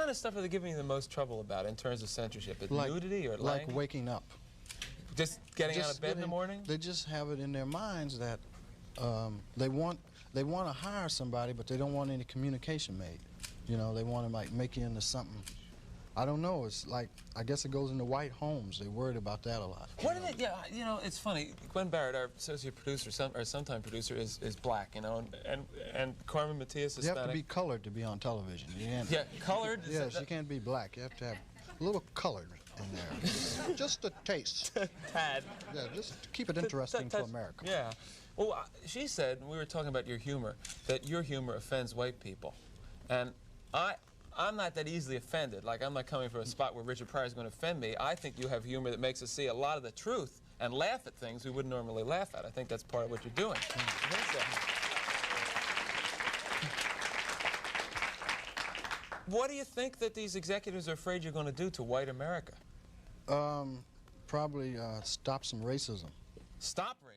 kind of stuff are they giving you the most trouble about in terms of censorship? Nudity or like waking up? Just getting out of bed in the morning? They just have it in their minds that they want to hire somebody, but they don't want any communication made. You know, they want to like make you into something. I don't know. It's like, I guess it goes into white homes. They're worried about that a lot. What do they? Yeah, you know, it's funny. Gwen Barrett, our associate producer, or sometime producer, is black. You know, and Carmen Matias is Hispanic. You have to be colored to be on television. Yeah, colored. Yes, you can't be black. You have to have a little colored in there, just a taste. Tad. Yeah, just to keep it interesting for America. Yeah. Well, she said, we were talking about your humor, that your humor offends white people, and I'm not that easily offended. Like, I'm not coming from a spot where Richard Pryor is going to offend me. I think you have humor that makes us see a lot of the truth and laugh at things we wouldn't normally laugh at. I think that's part of what you're doing. What do you think that these executives are afraid you're going to do to white America? Probably stop some racism. Stop racism?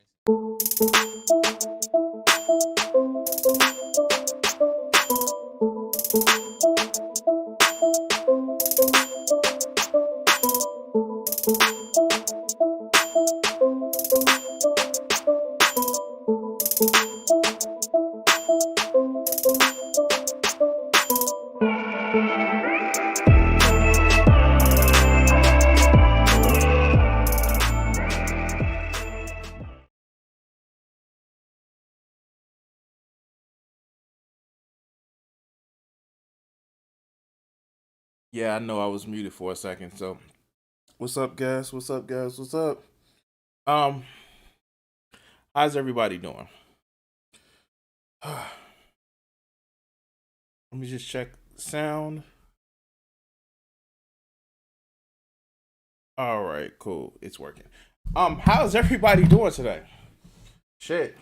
Yeah, I know I was muted for a second. So, what's up, guys? What's up, guys? What's up? How's everybody doing? Let me just check sound. All right, cool. It's working. How's everybody doing today? Shit.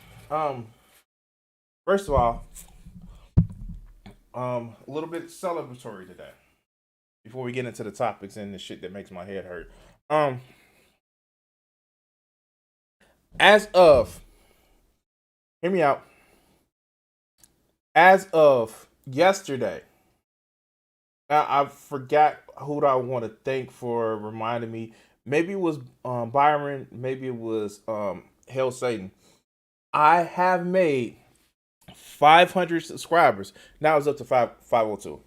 First of all, a little bit celebratory today. Before we get into the topics and the shit that makes my head hurt. As of, hear me out. As of yesterday, I forgot who I want to thank for reminding me. Maybe it was Byron. Maybe it was Hail Satan. I have made 500 subscribers. Now it's up to 502.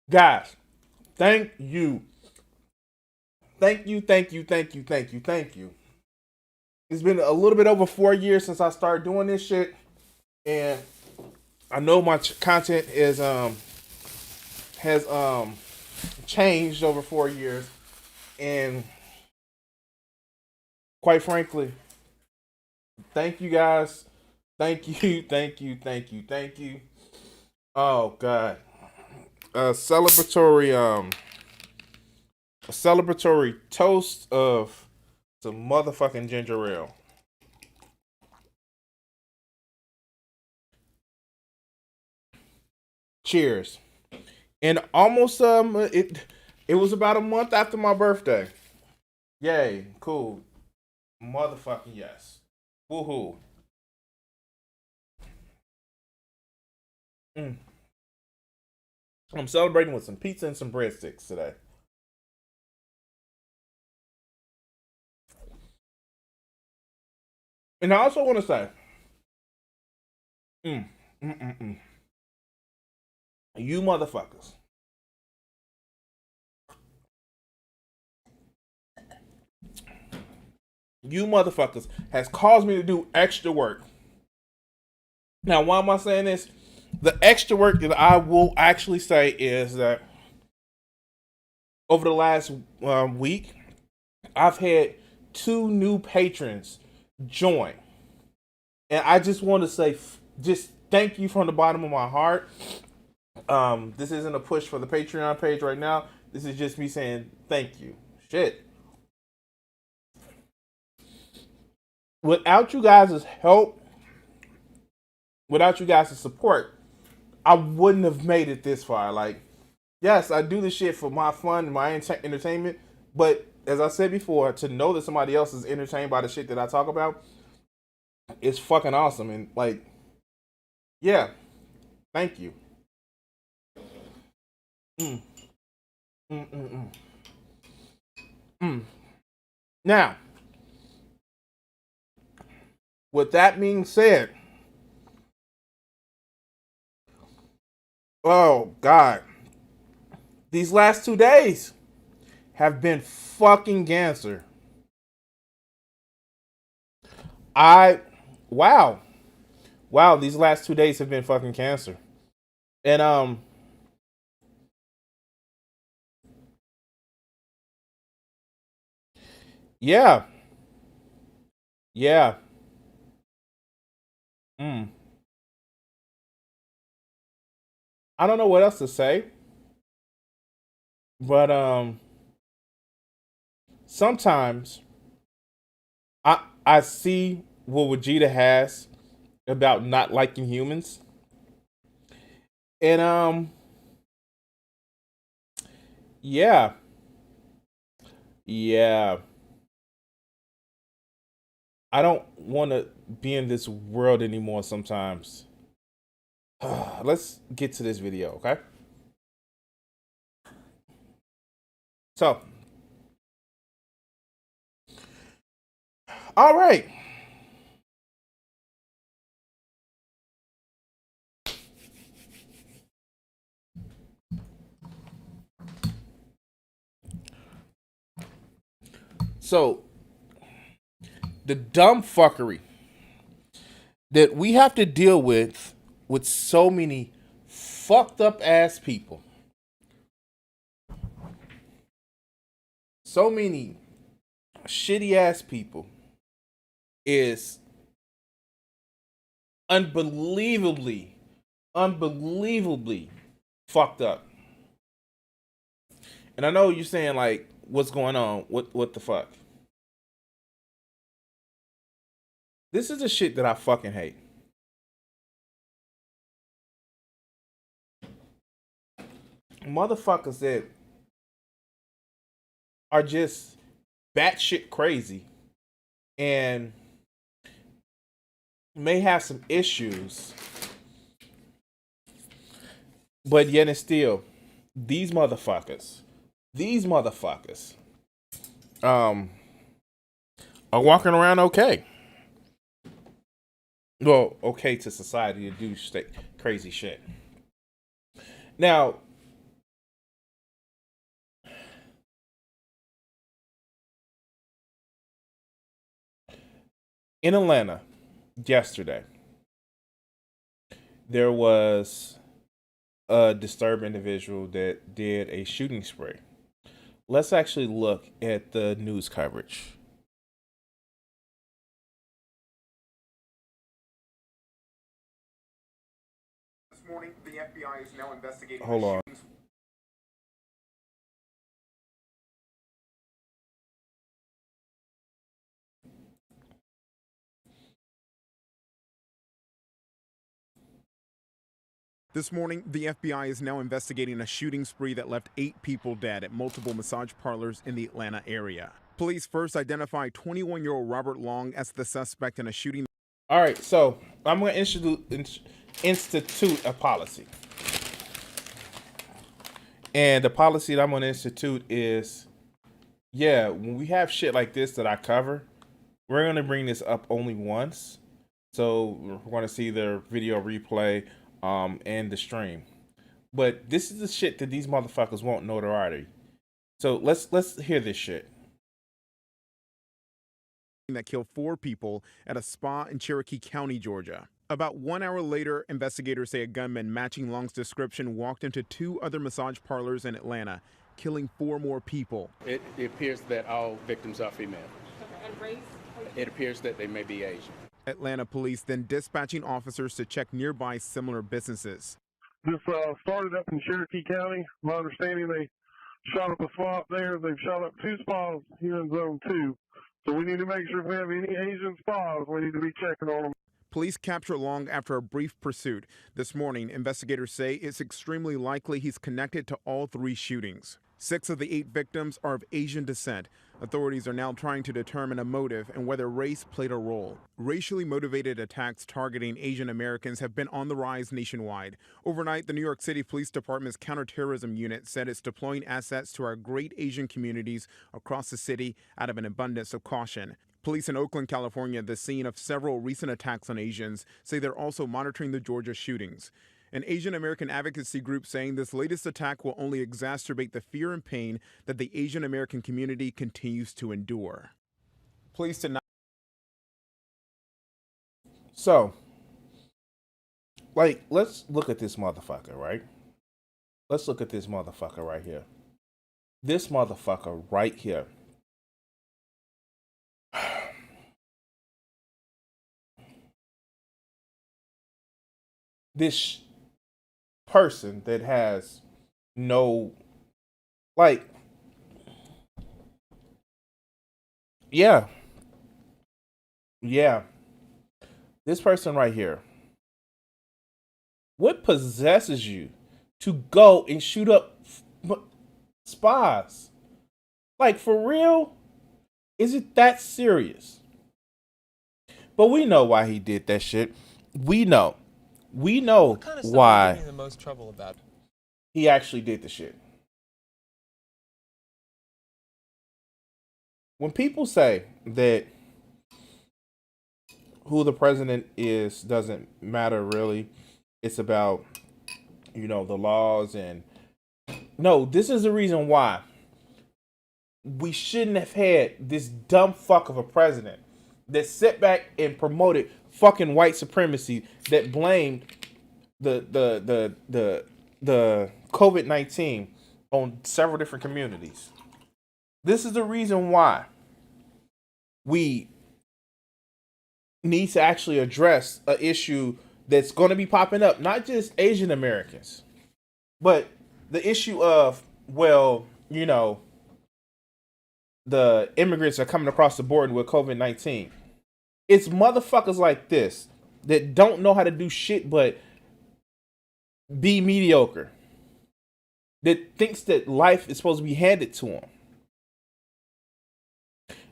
Guys, thank you. Thank you. It's been a little bit over 4 years since I started doing this shit. And I know my content is has changed over 4 years. And quite frankly, thank you guys. Thank you. Oh God. A celebratory toast of some motherfucking ginger ale. Cheers. And almost it was about a month after my birthday. Yay, cool. Motherfucking yes. Woohoo. I'm celebrating with some pizza and some breadsticks today. And I also want to say, you motherfuckers. You motherfuckers has caused me to do extra work. Now, why am I saying this? The extra work that I will actually say is that over the last week, I've had 2 new patrons join. And I just want to say, just thank you from the bottom of my heart. This isn't a push for the Patreon page right now. This is just me saying thank you. Shit. Without you guys' help, without you guys' support, I wouldn't have made it this far. Like, yes, I do this shit for my fun and my entertainment, but as I said before, to know that somebody else is entertained by the shit that I talk about, it's fucking awesome. And like, Yeah. Thank you. Mm. Mm, mm, mm. Mm. Now, with that being said, oh God, these last 2 days have been fucking cancer. Wow, wow, these last 2 days have been fucking cancer, and yeah, yeah, mm. I don't know what else to say, but sometimes I see what Vegeta has about not liking humans, and yeah, yeah, I don't want to be in this world anymore. Sometimes, let's get to this video, okay? So, all right. So, the dumb fuckery that we have to deal with so many fucked up ass people. So many shitty ass people is unbelievably fucked up. And I know you're saying like, what's going on? What the fuck? This is the shit that I fucking hate. Motherfuckers that are just batshit crazy and may have some issues, but yet and still, these motherfuckers, are walking around okay. Well, okay to society to do crazy shit. Now, in Atlanta, yesterday, there was a disturbed individual that did a shooting spree. Let's actually look at the news coverage. This morning, the FBI is now investigating. Hold on. This morning, the FBI is now investigating a shooting spree that left 8 people dead at multiple massage parlors in the Atlanta area. Police first identified 21-year-old Robert Long as the suspect in a shooting. All right, so I'm going to institute a policy. And the policy that I'm going to institute is, yeah, when we have shit like this that I cover, we're going to bring this up only once. So we're going to see the video replay and the stream. But this is the shit that these motherfuckers want notoriety. So let's hear this shit. That killed 4 people at a spa in Cherokee County, Georgia. About 1 hour later, investigators say a gunman matching Long's description walked into 2 other massage parlors in Atlanta, killing 4 more people. It appears that all victims are female. And race? It appears that they may be Asian. Atlanta police then dispatching officers to check nearby similar businesses. This started up in Cherokee County. My understanding, they shot up a spot there. They've shot up 2 spas here in Zone 2. So we need to make sure if we have any Asian spas, we need to be checking on them. Police capture Long after a brief pursuit. This morning, investigators say it's extremely likely he's connected to all 3 shootings. 6 of the 8 victims are of Asian descent. Authorities are now trying to determine a motive and whether race played a role. Racially motivated attacks targeting Asian Americans have been on the rise nationwide. Overnight, the New York City Police Department's counterterrorism unit said it's deploying assets to our great Asian communities across the city out of an abundance of caution. Police in Oakland, California, the scene of several recent attacks on Asians, say they're also monitoring the Georgia shootings. An Asian American advocacy group saying this latest attack will only exacerbate the fear and pain that the Asian American community continues to endure. Police tonight. So, like, let's look at this motherfucker, right? Let's look at this motherfucker right here. This motherfucker right here. This person that has no, like, yeah, this person right here, what possesses you to go and shoot up spies? Like, for real? Is it that serious? But we know why he did that shit. We know What kind of stuff why is giving you the most trouble about? he actually did the shit. When people say that who the president is doesn't matter really, it's about, you know, the laws and no, this is the reason why we shouldn't have had this dumb fuck of a president that sat back and promoted fucking white supremacy, that blamed the COVID-19 on several different communities. This is the reason why we need to actually address an issue that's going to be popping up, not just Asian Americans, but the issue of, well, you know, the immigrants are coming across the border with COVID-19. It's motherfuckers like this that don't know how to do shit but be mediocre, that thinks that life is supposed to be handed to them.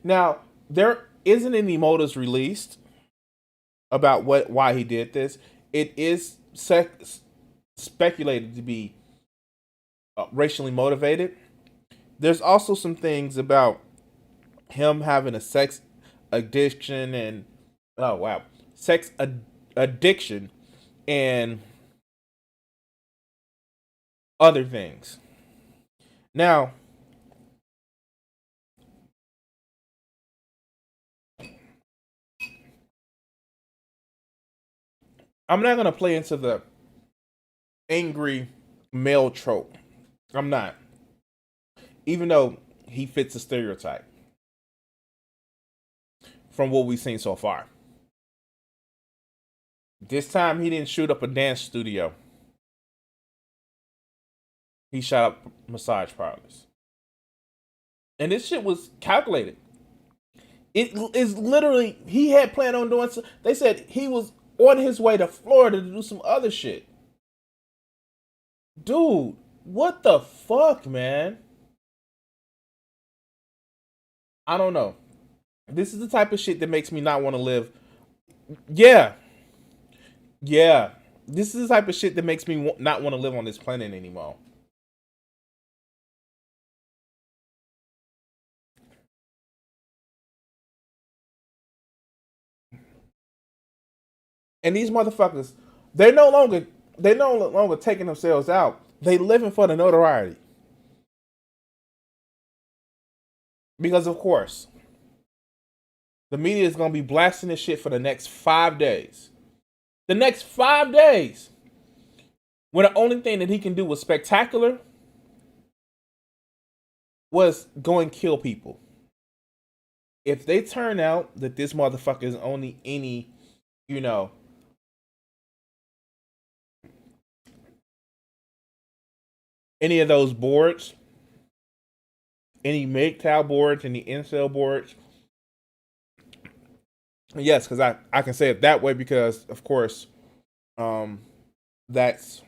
Now, there isn't any motives released about why he did this. It is speculated to be racially motivated. There's also some things about him having a sex addiction and addiction and other things. Now, I'm not going to play into the angry male trope. I'm not. Even though he fits a stereotype from what we've seen so far. This time he didn't shoot up a dance studio. He shot up massage parlors. And this shit was calculated. It is literally, he had planned on doing, they said he was on his way to Florida to do some other shit. Dude, what the fuck, man? I don't know. This is the type of shit that makes me not want to live. Yeah. This is the type of shit that makes me not want to live on this planet anymore. And these motherfuckers, they're no longer taking themselves out. They living for the notoriety. Because of course, the media is going to be blasting this shit for the next 5 days. The next 5 days. When the only thing that he can do was spectacular was go and kill people. If they turn out that this motherfucker is only any, you know, any of those boards, any MGTOW boards, any incel boards, yes, because I can say it that way because, of course, that's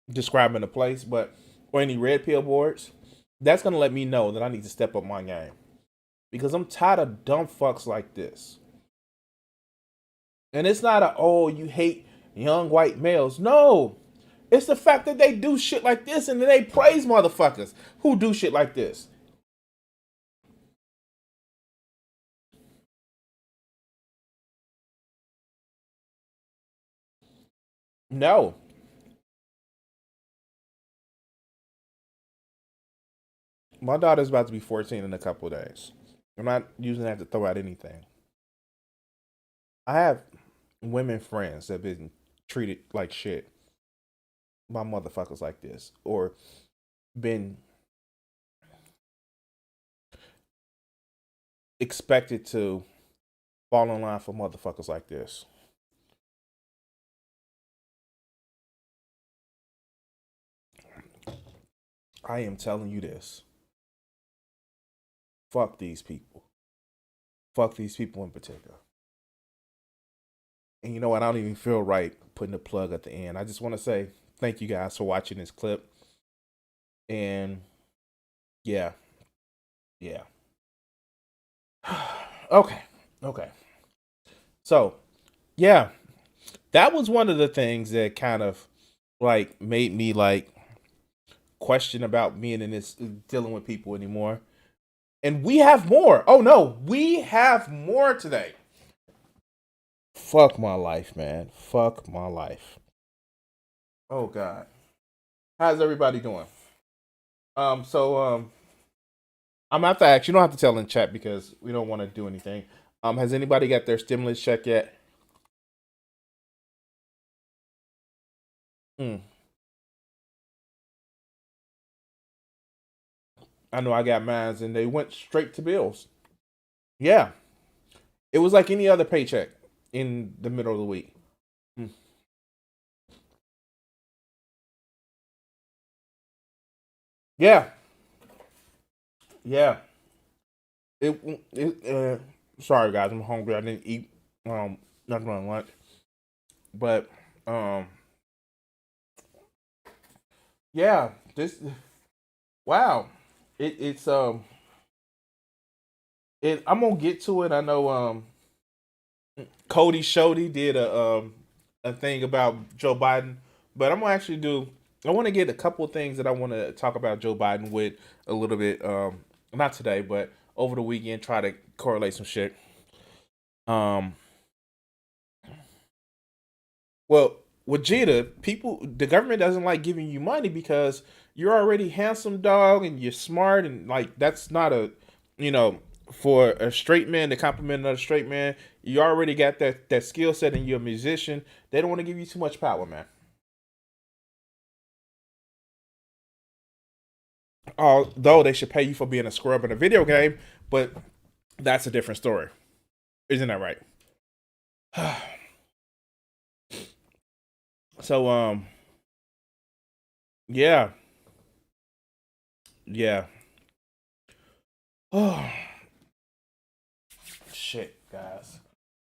describing a place, but or any red pill boards, that's going to let me know that I need to step up my game. because I'm tired of dumb fucks like this. And it's not you hate young white males. No. It's the fact that they do shit like this and then they praise motherfuckers who do shit like this. No. My daughter's about to be 14 in a couple of days. I'm not using that to throw out anything. I have women friends that have been treated like shit by motherfuckers like this, or been expected to fall in line for motherfuckers like this. I am telling you this. Fuck these people. Fuck these people in particular. And you know what? I don't even feel right putting a plug at the end. I just want to say thank you guys for watching this clip. And yeah. Okay. So, yeah. That was one of the things that kind of like made me like question about being in this, dealing with people anymore. And we have more. Oh no, we have more today. Fuck my life, man. Fuck my life. Oh God. How's everybody doing? I'm gonna have to ask. You don't have to tell in chat because we don't want to do anything. Has anybody got their stimulus check yet? I know I got mine and they went straight to bills. Yeah. It was like any other paycheck in the middle of the week. Yeah. Sorry guys, I'm hungry. I didn't eat nothing on lunch. But yeah, wow. I'm gonna get to it. I know Cody Shody did a thing about Joe Biden, but I'm gonna actually I want to get a couple of things that I want to talk about Joe Biden with a little bit. Not today, but over the weekend, try to correlate some shit. Well, with Jada, the government doesn't like giving you money because you're already handsome, dog, and you're smart, and like that's not for a straight man to compliment another straight man. You already got that skill set, and you're a musician. They don't want to give you too much power, man. Although they should pay you for being a scrub in a video game, but that's a different story. Isn't that right? So, yeah. Oh, shit, guys.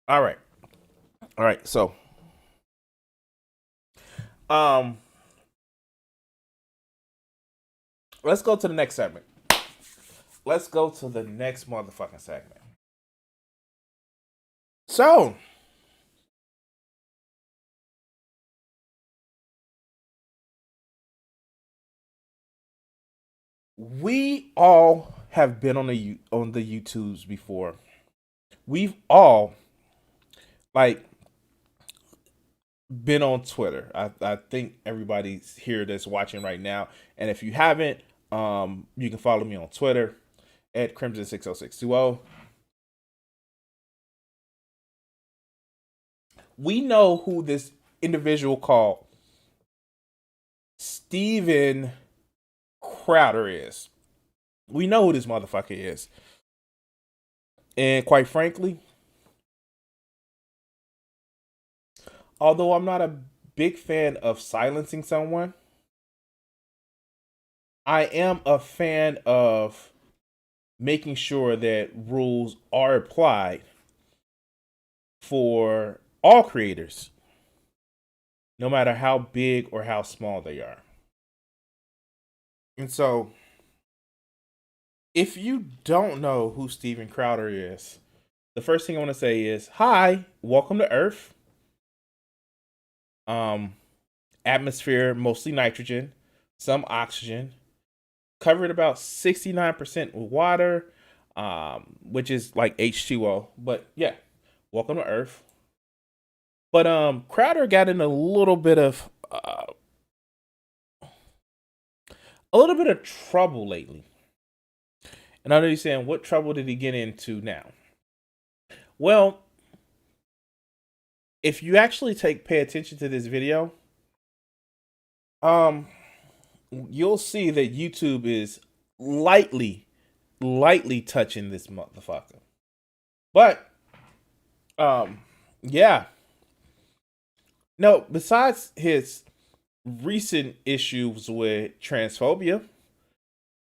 All right. So, let's go to the next segment. Let's go to the next motherfucking segment. So, we all have been on the YouTubes before. We've all been on Twitter. I think everybody's here that's watching right now. And if you haven't, you can follow me on Twitter at Crimson60620. We know who this individual called Steven Crowder is. We know who this motherfucker is. And quite frankly, although I'm not a big fan of silencing someone, I am a fan of making sure that rules are applied for all creators, no matter how big or how small they are. And so, If you don't know who Steven Crowder is, the first thing I want to say is, hi, welcome to Earth. Atmosphere, mostly nitrogen, some oxygen, covered about 69% with water, which is like H2O. But yeah, welcome to Earth. But Crowder got in a little bit of trouble lately. And I know you're saying, what trouble did he get into now? Well, if you actually pay attention to this video, you'll see that YouTube is lightly touching this motherfucker. But, yeah. No, besides his recent issues with transphobia,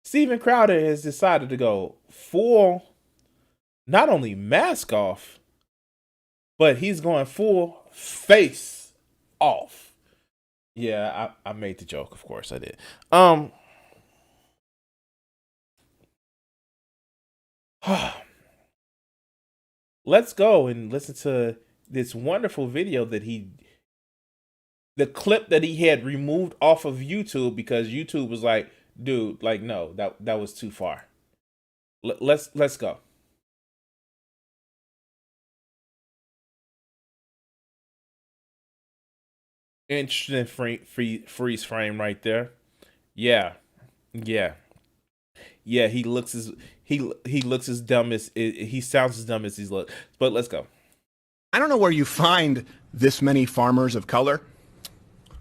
Steven Crowder has decided to go full, not only mask off, but he's going full face off. Yeah, I made the joke, of course I did. Let's go and listen to this wonderful video that the clip that he had removed off of YouTube because YouTube was like, dude, like, no, that was too far. Let's go. Interesting freeze frame right there. Yeah. He looks as dumb as he sounds as dumb as he looks. But let's go. I don't know where you find this many farmers of color.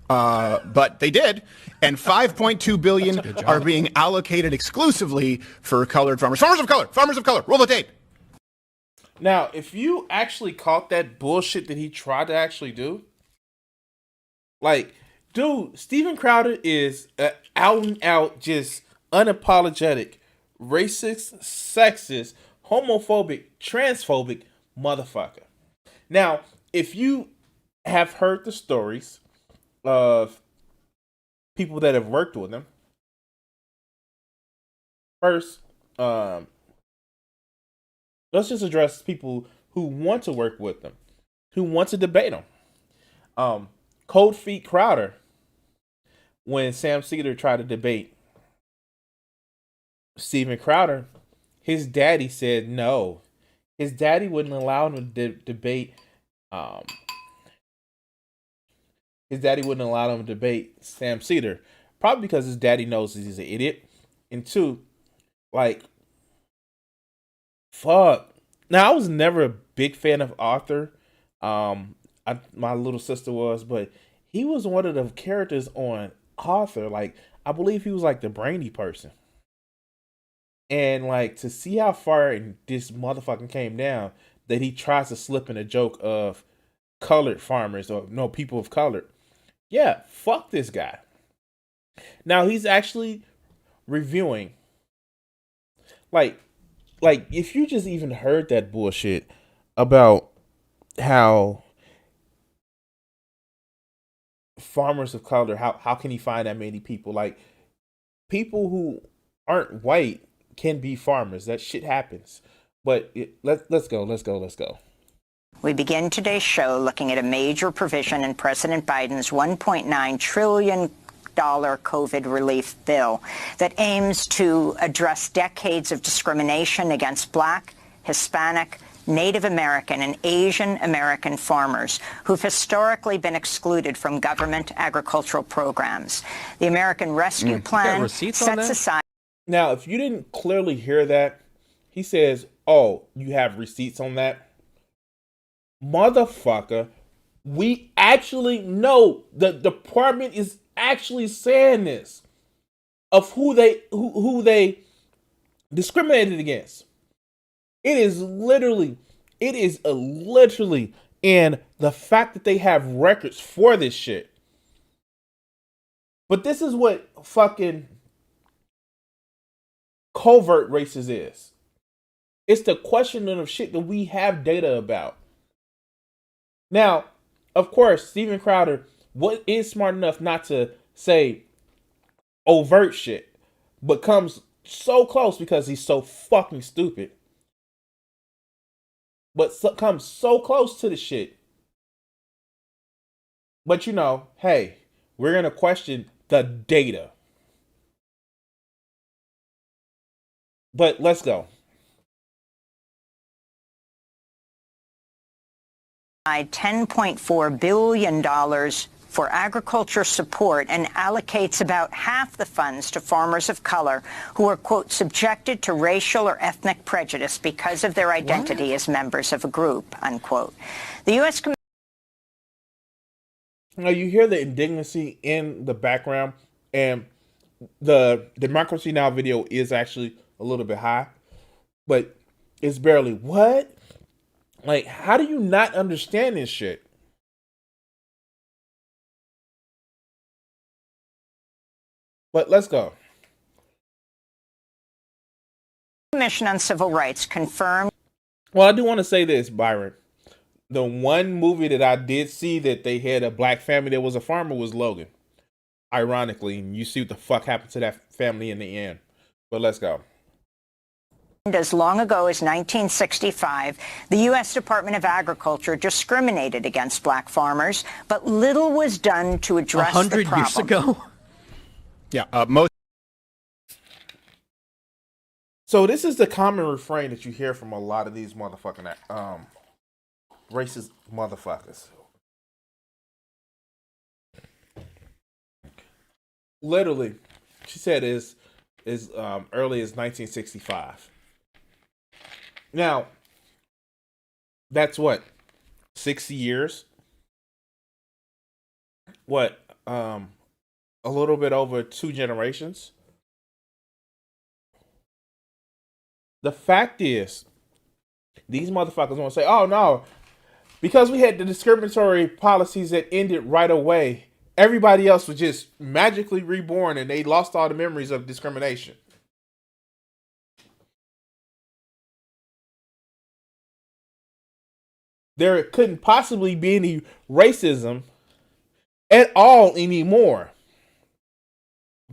But they did, and 5.2 billion are being allocated exclusively for colored farmers. Farmers of color, roll the tape. Now, if you actually caught that bullshit that he tried to actually do, like, dude, Steven Crowder is out and out, just unapologetic, racist, sexist, homophobic, transphobic motherfucker. Now, if you have heard the stories of people that have worked with him. First, let's just address people who want to work with them, who want to debate him. Cold Feet Crowder, when Sam Cedar tried to debate Steven Crowder, his daddy said no. His daddy wouldn't allow him to debate. His daddy wouldn't allow him to debate Sam Cedar, probably because his daddy knows he's an idiot. And two, like, fuck. Now, I was never a big fan of Arthur. My little sister was, but he was one of the characters on Arthur. Like, I believe he was like the brainy person. And like, to see how far this motherfucking came down, that he tries to slip in a joke of colored farmers or no people of color. Yeah, fuck this guy. Now he's actually reviewing. Like if you just even heard that bullshit about how farmers of color, how can he find that many people? Like, people who aren't white can be farmers. That shit happens. But let's go. We begin today's show looking at a major provision in President Biden's $1.9 trillion COVID relief bill that aims to address decades of discrimination against Black, Hispanic, Native American, and Asian American farmers who've historically been excluded from government agricultural programs. The American Rescue Plan sets aside... Now, if you didn't clearly hear that, he says, oh, you have receipts on that? Motherfucker, we actually know the department is actually saying this of who they discriminated against. It is literally, and the fact that they have records for this shit. But this is what fucking covert racist is. It's the questioning of shit that we have data about. Now, of course, Steven Crowder is smart enough not to say overt shit, but comes so close because he's so fucking stupid. But comes so close to the shit. But you know, hey, we're going to question the data. But let's go. $10.4 billion for agriculture support and allocates about half the funds to farmers of color who are, quote, subjected to racial or ethnic prejudice because of their identity as members of a group, unquote. The U.S. Now you hear the indignancy in the background, and the Democracy Now! Video is actually a little bit high, but it's barely what? Like, how do you not understand this shit? But let's go. Commission on Civil Rights confirmed. Well, I do want to say this, Byron. The one movie that I did see that they had a black family that was a farmer was Logan. Ironically, and you see what the fuck happened to that family in the end. But let's go. As long ago as 1965, the U.S. Department of Agriculture discriminated against black farmers, but little was done to address the problem. 100 years ago? Yeah, most. So this is the common refrain that you hear from a lot of these motherfucking racist motherfuckers. Literally, she said is early as 1965. Now, that's what, 60 years? What, a little bit over 2 generations? The fact is, these motherfuckers want to say, oh no, because we had the discriminatory policies that ended right away, everybody else was just magically reborn and they lost all the memories of discrimination. There couldn't possibly be any racism at all anymore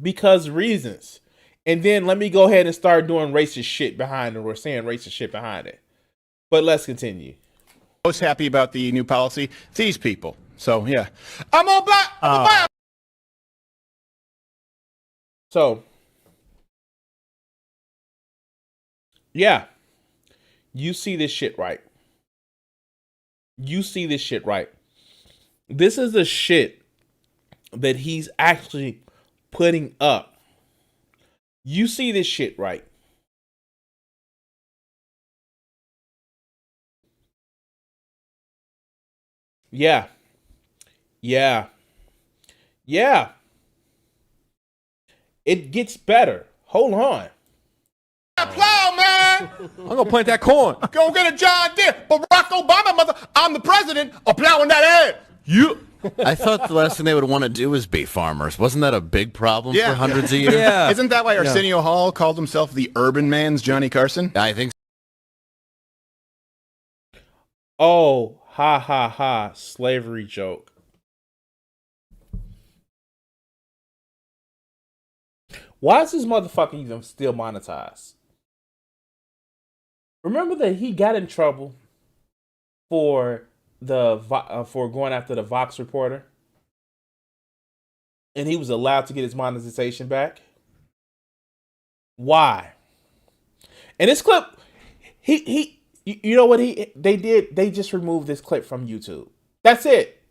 because reasons. And then let me go ahead and start doing racist shit behind it, or saying racist shit behind it. But let's continue. Most happy about the new policy, these people. So yeah, I'm all black. I'm black. So yeah, you see this shit right. You see this shit right. This is the shit that he's actually putting up. You see this shit right. Yeah. Yeah. Yeah. It gets better. Hold on. Plow, man. I'm gonna plant that corn. Go get a John Deere. Barack Obama, mother. I'm the president of plowing that ass. You. I thought the last thing they would want to do was be farmers. Wasn't that a big problem for hundreds of years? Yeah. Isn't that why Arsenio Hall called himself the urban man's Johnny Carson? I think so. Oh, ha ha ha. Slavery joke. Why is this motherfucker even still monetized? Remember that he got in trouble for for going after the Vox reporter, and he was allowed to get his monetization back. Why? And this clip, you know what they did? They just removed this clip from YouTube. That's it.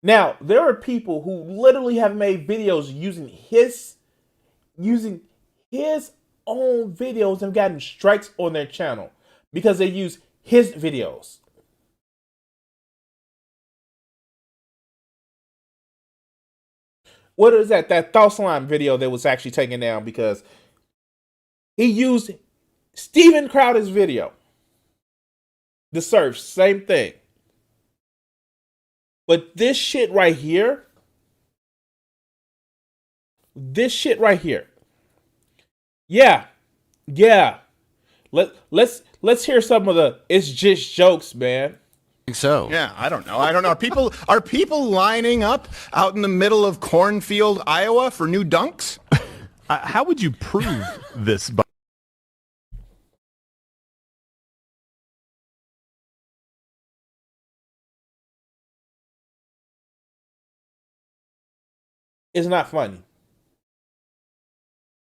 Now there are people who literally have made videos using his own videos and gotten strikes on their channel because they use his videos. What is that? That Thought Slime video that was actually taken down because he used Steven Crowder's video. The search, same thing. But this shit right here, yeah. Let's hear some of the it's just jokes, man. So. Yeah, I don't know. Are people lining up out in the middle of cornfield, Iowa for new dunks? How would you prove this? It's not funny.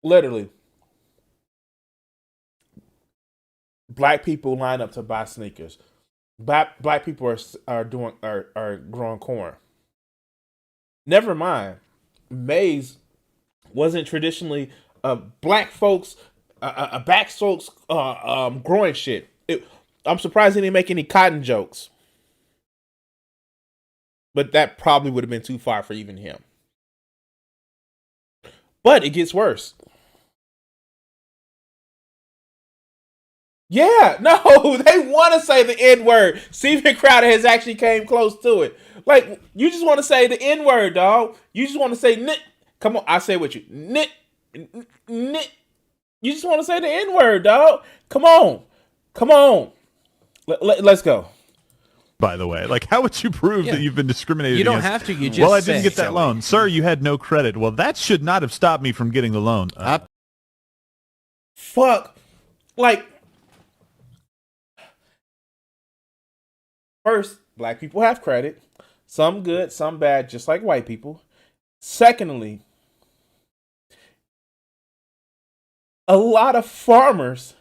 Literally. Black people line up to buy sneakers. Black people are growing corn. Never mind. Maize wasn't traditionally black folks growing shit. I'm surprised he didn't make any cotton jokes. But that probably would have been too far for even him. But it gets worse. Yeah, no, they want to say the N-word. Steven Crowder has actually came close to it. Like, you just want to say the N-word, dog. You just want to say nit. Come on, I say it with you. Nit. You just want to say the N-word, dog. Come on. Let's go. By the way, like, how would you prove that you've been discriminated You don't against? have to. You just Well, I say. didn't get that loan. Sir, you had no credit. Well, that should not have stopped me from getting the loan. Fuck. Like, first, black people have credit. Some good, some bad, just like white people. Secondly, a lot of farmers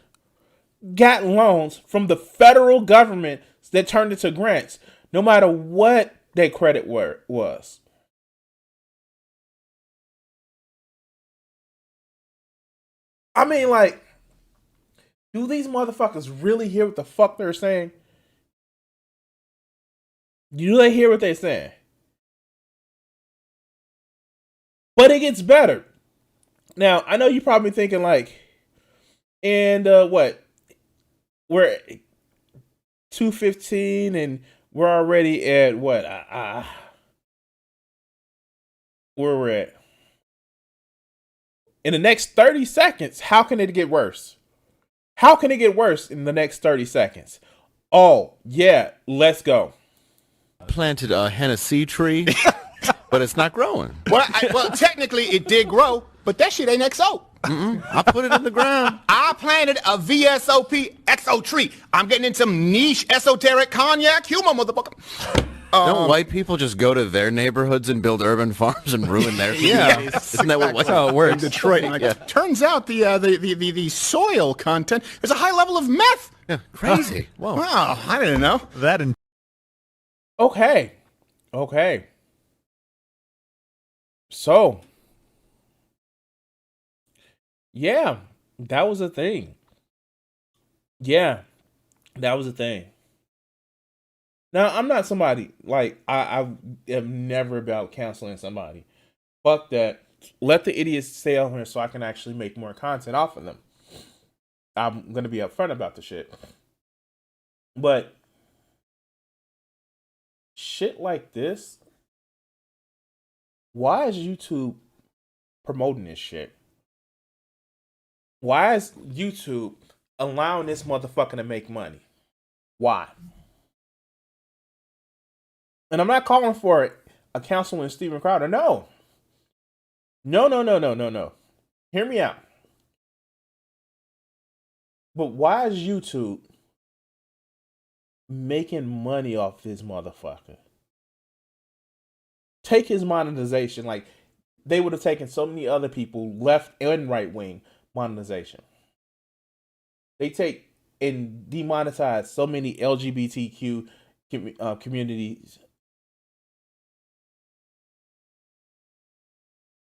got loans from the federal government that turned into grants, no matter what their credit was. I mean, like, do these motherfuckers really hear what the fuck they're saying? Do they hear what they're saying? But it gets better. Now, I know you're probably thinking, like, and what? We're 2:15 and we're already at what? Where we're at? In the next 30 seconds, how can it get worse? How can it get worse in the next 30 seconds? Oh, yeah, let's go. Planted a Hennessy tree, but it's not growing. Well, technically it did grow, but that shit ain't XO. I put it in the ground. I planted a VSOP XO tree. I'm getting in some niche esoteric cognac humor, motherfucker. Don't white people just go to their neighborhoods and build urban farms and ruin their communities? Isn't that what how it works? In Detroit. Like, turns out the soil content, there's a high level of meth. Yeah, crazy. Whoa. Wow, I didn't know. That and Okay. So, yeah, that was a thing. Now, I'm not somebody, like, I am never about canceling somebody. Fuck that. Let the idiots stay on here so I can actually make more content off of them. I'm going to be upfront about the shit. But shit like this, why is YouTube promoting this shit? Why is YouTube allowing this motherfucker to make money? Why? And I'm not calling for a counseling Steven Crowder. No. Hear me out. But why is YouTube making money off this motherfucker? Take his monetization. Like, they would have taken so many other people, left and right wing, monetization. They take and demonetize so many LGBTQ communities.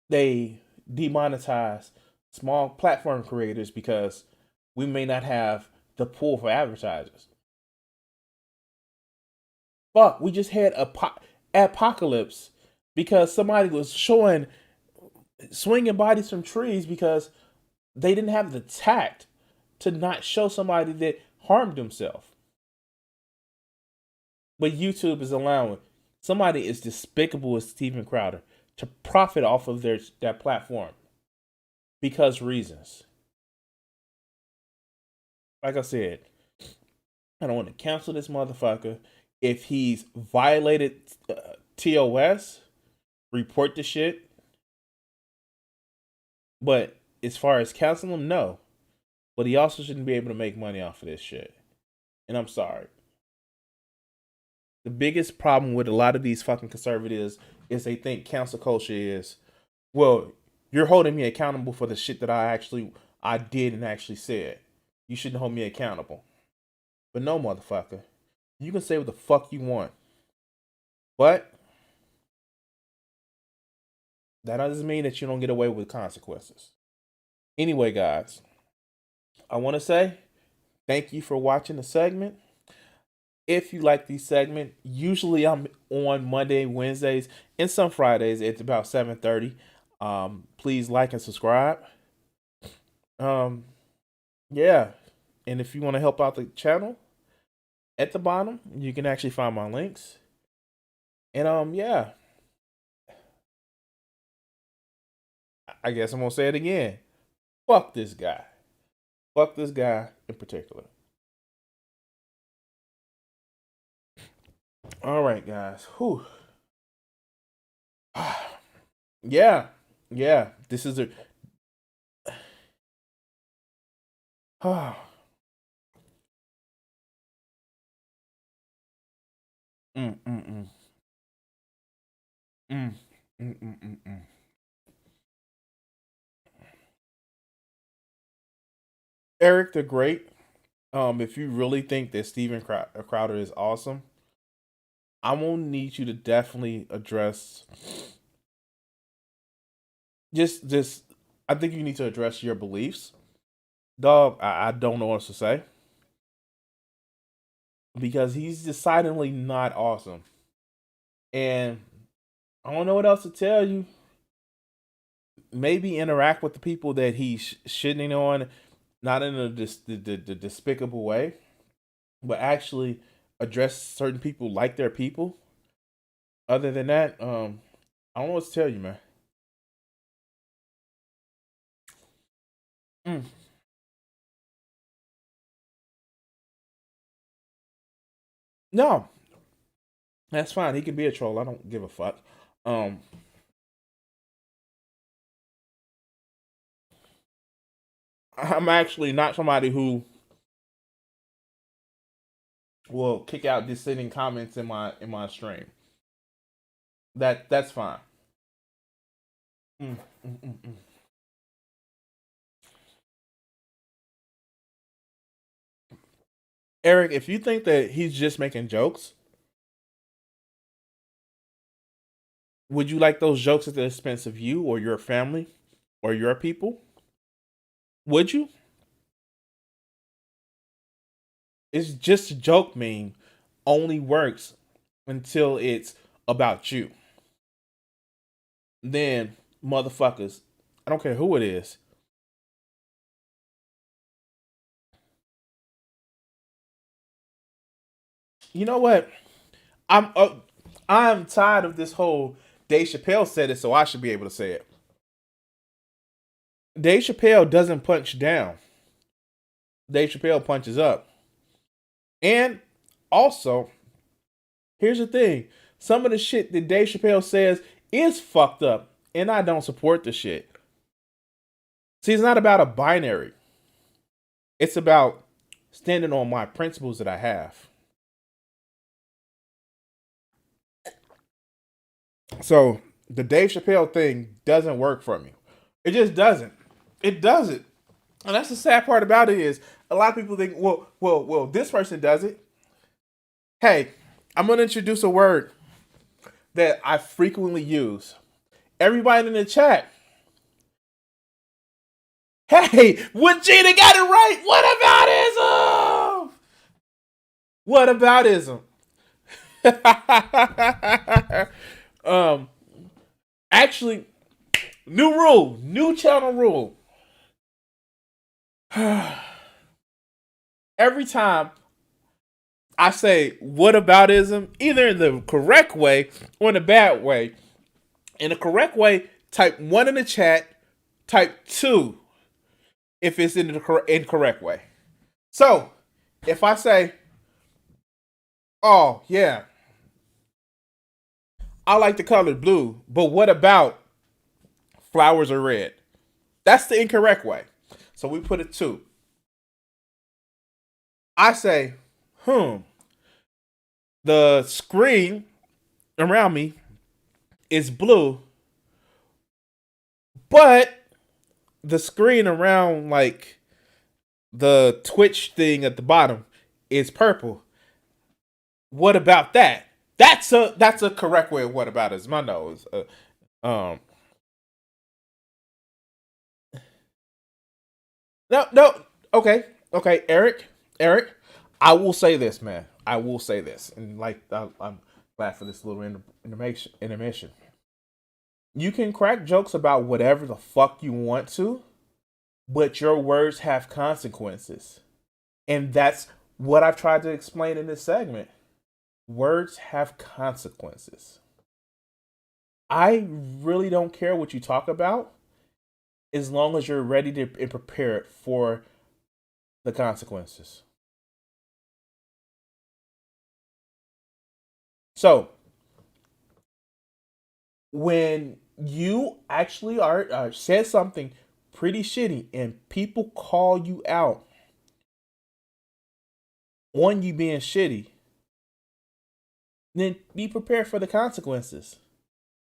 They demonetize small platform creators because we may not have the pool for advertisers. Fuck, we just had a apocalypse because somebody was swinging bodies from trees because they didn't have the tact to not show somebody that harmed himself. But YouTube is allowing somebody as despicable as Steven Crowder to profit off of their platform because reasons. Like I said, I don't want to cancel this motherfucker. If he's violated TOS, report the shit. But as far as counseling him, no. But he also shouldn't be able to make money off of this shit. And I'm sorry. The biggest problem with a lot of these fucking conservatives is they think cancel culture is, well, you're holding me accountable for the shit that I did and actually said. You shouldn't hold me accountable. But no, motherfucker. You can say what the fuck you want. But that doesn't mean that you don't get away with consequences. Anyway, guys, I want to say thank you for watching the segment. If you like these segments, usually I'm on Monday, Wednesdays, and some Fridays. It's about 7:30. Please like and subscribe. Yeah. And if you want to help out the channel, at the bottom, you can actually find my links. And yeah. I guess I'm gonna say it again. Fuck this guy. Fuck this guy in particular. All right, guys. Whew. Yeah. This is a. Eric the Great. If you really think that Steven Crowder is awesome, I'm gonna need you to definitely address. Just. I think you need to address your beliefs, dog. I don't know what else to say because he's decidedly not awesome, and I don't know what else to tell you. Maybe interact with the people that he's shitting on, not in a the despicable way, but actually address certain people like they're people. Other than that, I don't know what to tell you, man. No, that's fine. He can be a troll. I don't give a fuck. I'm actually not somebody who will kick out dissenting comments in my stream. That's fine. Eric, if you think that he's just making jokes, would you like those jokes at the expense of you or your family or your people? Would you? It's just a joke meme only works until it's about you. Then, motherfuckers, I don't care who it is. You know what? I'm tired of this whole Dave Chappelle said it, so I should be able to say it. Dave Chappelle doesn't punch down. Dave Chappelle punches up. And also, here's the thing. Some of the shit that Dave Chappelle says is fucked up, and I don't support the shit. See, it's not about a binary. It's about standing on my principles that I have. So, the Dave Chappelle thing doesn't work for me. It just doesn't. It doesn't. And that's the sad part about it is a lot of people think, well, this person does it. Hey, I'm going to introduce a word that I frequently use. Everybody in the chat. Hey, Gina got it right. What aboutism? Actually, new channel rule. Every time I say whataboutism, either in the correct way or in a bad way. In the correct way, type 1 in the chat, type 2 if it's in the incorrect way. So, if I say, oh, yeah, I like the color blue, but what about flowers are red? That's the incorrect way. So we put it 2. I say, the screen around me is blue, but the screen around like the Twitch thing at the bottom is purple. What about that? That's a correct way of what about is my nose. No. Okay, Eric. I will say this, man. I will say this, and like I'm glad for this little intermission. You can crack jokes about whatever the fuck you want to, but your words have consequences, and that's what I've tried to explain in this segment. Words have consequences. I really don't care what you talk about, as long as you're ready to and prepared for the consequences. So, when you actually are said something pretty shitty and people call you out on you being shitty, then be prepared for the consequences.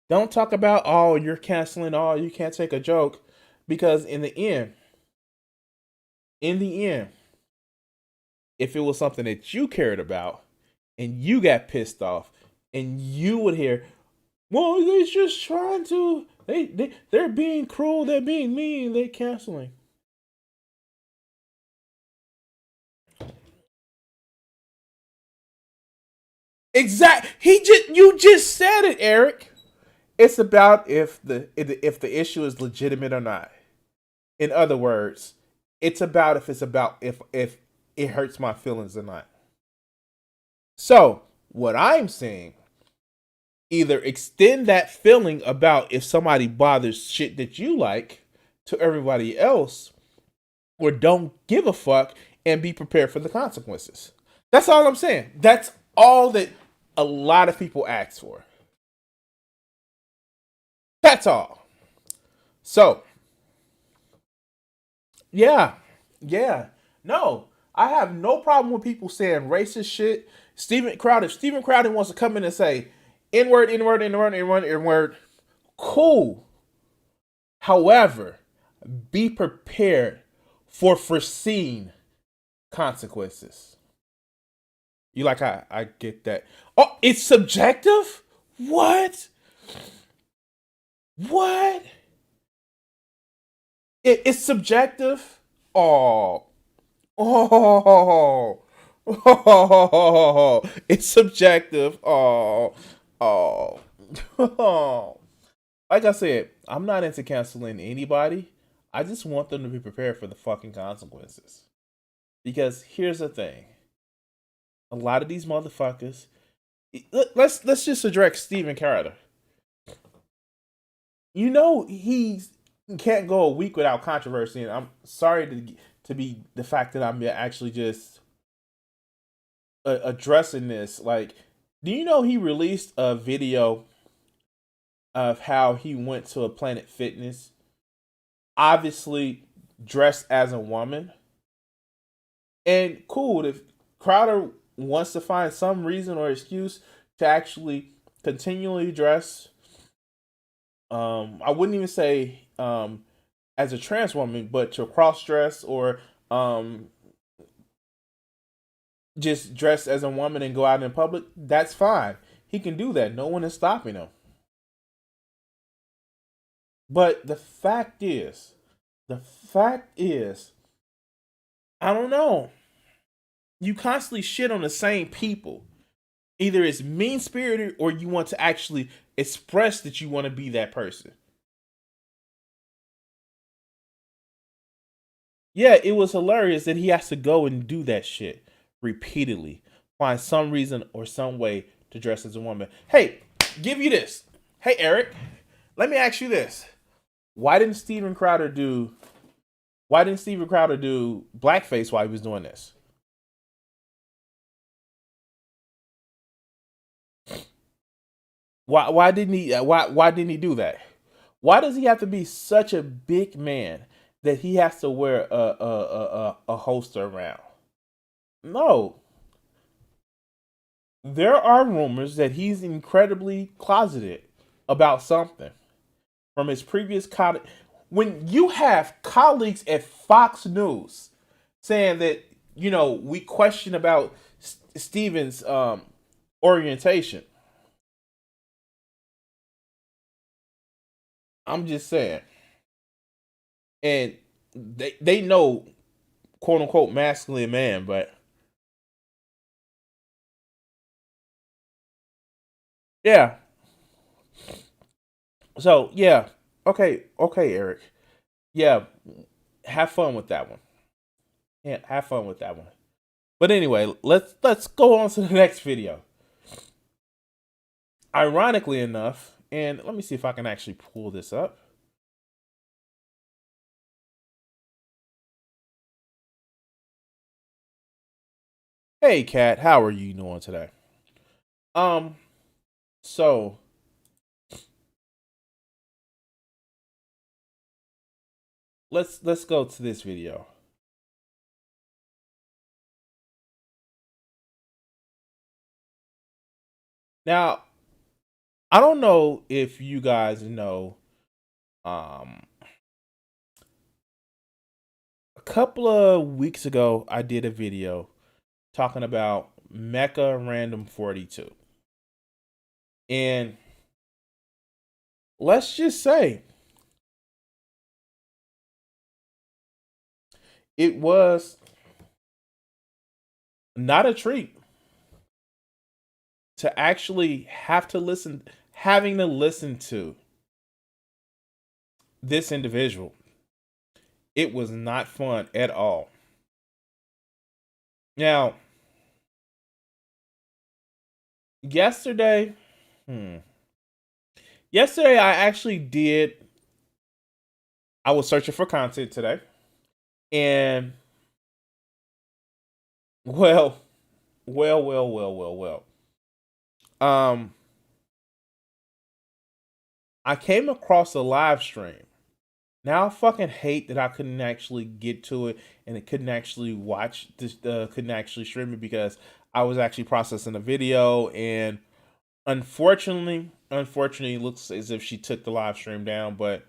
Don't talk about, oh, you're canceling, oh, you can't take a joke, because in the end, if it was something that you cared about and you got pissed off and you would hear, well, they're just trying to, they're being cruel, they're being mean, they're canceling. You just said it, Eric. It's about if the issue is legitimate or not. In other words, it's about if it hurts my feelings or not. So, what I'm saying, either extend that feeling about if somebody bothers shit that you like to everybody else, or don't give a fuck and be prepared for the consequences. That's all I'm saying. That's all that a lot of people ask for. That's all. So, yeah. No, I have no problem with people saying racist shit. If Steven Crowder wants to come in and say N-word, cool. However, be prepared for foreseen consequences. You like, I get that. Oh, it's subjective? What? It's subjective? It's subjective. Like I said, I'm not into canceling anybody. I just want them to be prepared for the fucking consequences. Because here's the thing. A lot of these motherfuckers, let's just address Steven Crowder. You know he can't go a week without controversy, and I'm sorry to be the fact that I'm actually just addressing this. Like, do you know he released a video of how he went to a Planet Fitness, obviously dressed as a woman? And cool, if Crowder wants to find some reason or excuse to actually continually dress, I wouldn't even say as a trans woman, but to cross dress or just dress as a woman and go out in public, that's fine. He can do that. No one is stopping him. But the fact is, I don't know. You constantly shit on the same people. Either it's mean-spirited or you want to actually express that you want to be that person. Yeah, it was hilarious that he has to go and do that shit repeatedly. Find some reason or some way to dress as a woman. Hey, give you this. Hey, Eric, let me ask you this. Why didn't Steven Crowder do blackface while he was doing this? Why didn't he do that? Why does he have to be such a big man that he has to wear a holster around. No. There are rumors that he's incredibly closeted about something from his previous colleague. When you have colleagues at Fox News saying that, you know, we question about Steven's orientation. I'm just saying. And they know, quote unquote, masculine man, but yeah. So yeah. Okay, Eric. Yeah. Have fun with that one. Yeah, have fun with that one. But anyway, let's go on to the next video. Ironically enough, and let me see if I can actually pull this up. Hey Kat, how are you doing today? So let's go to this video. Now, I don't know if you guys know, a couple of weeks ago, I did a video talking about Mecharandom42. And let's just say it was not a treat to actually having to listen to this individual. It was not fun at all. Now, yesterday I actually I was searching for content today, and well. I came across a live stream. Now I fucking hate that I couldn't actually get to it and it couldn't actually watch this, couldn't actually stream it because I was actually processing a video, and unfortunately, it looks as if she took the live stream down. But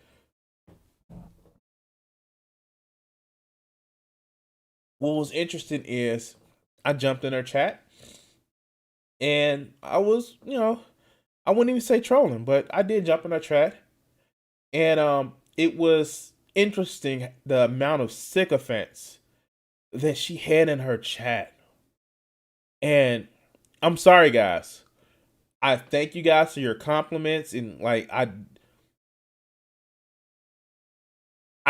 what was interesting is I jumped in her chat, and I was, I wouldn't even say trolling, but I did jump in her chat, and it was interesting the amount of sycophants that she had in her chat. And I'm sorry, guys. I thank you guys for your compliments, and like I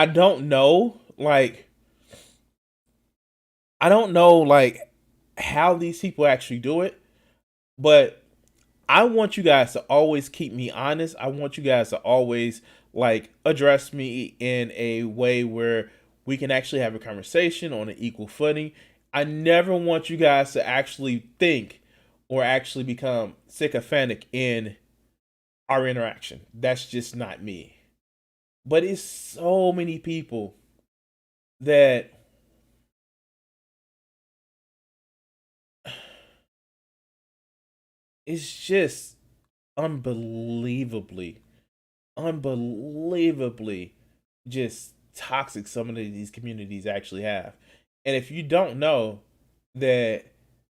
don't know, how these people actually do it, but I want you guys to always keep me honest. I want you guys to always address me in a way where we can actually have a conversation on an equal footing. I never want you guys to actually think or actually become sycophantic in our interaction. That's just not me. But it's so many people that it's just unbelievably just toxic some of these communities actually have. And if you don't know that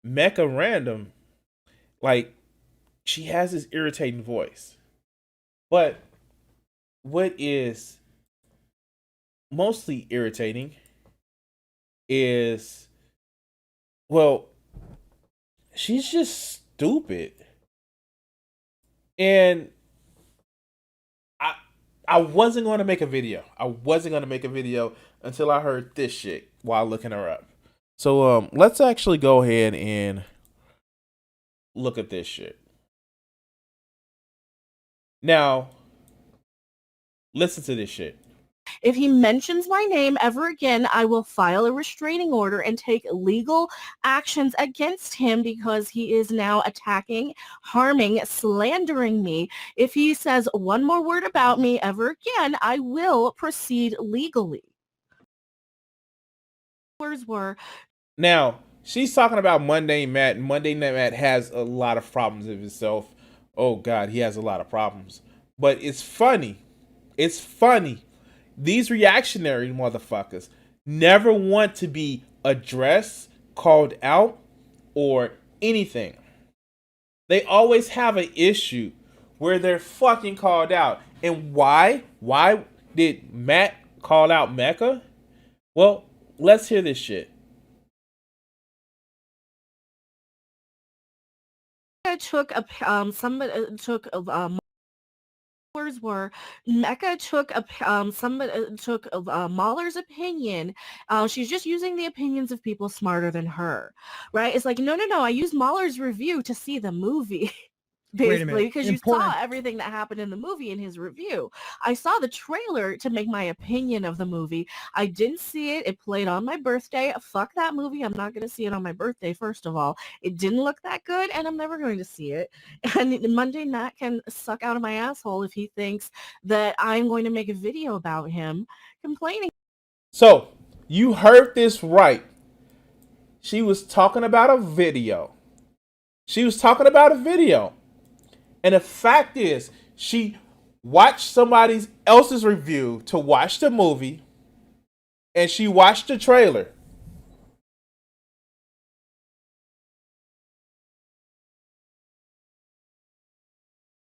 Mecharandom, she has this irritating voice. But what is mostly irritating is, well, she's just stupid. And I wasn't going to make a video. Until I heard this shit while looking her up. So let's actually go ahead and look at this shit. Now, listen to this shit. If he mentions my name ever again, I will file a restraining order and take legal actions against him because he is now attacking, harming, slandering me. If he says one more word about me ever again, I will proceed legally. were. Now, she's talking about Mundane Matt, and Mundane Matt has a lot of problems of himself. Oh, God, he has a lot of problems. But it's funny. It's funny. These reactionary motherfuckers never want to be addressed, called out, or anything. They always have an issue where they're fucking called out. And why? Why did Matt call out Mecca? Well, let's hear this shit. Took a somebody took were Mecca took a somebody took Mahler's opinion. She's just using the opinions of people smarter than her, right? It's like no, I used Mahler's review to see the movie. Basically, because you saw everything that happened in the movie in his review. I saw the trailer to make my opinion of the movie. I didn't see it. It played on my birthday. Fuck that movie. I'm not going to see it on my birthday, first of all. It didn't look that good, and I'm never going to see it. And Monday Matt can suck out of my asshole if he thinks that I'm going to make a video about him complaining. So, you heard this right. She was talking about a video. And the fact is, she watched somebody else's review to watch the movie, and she watched the trailer.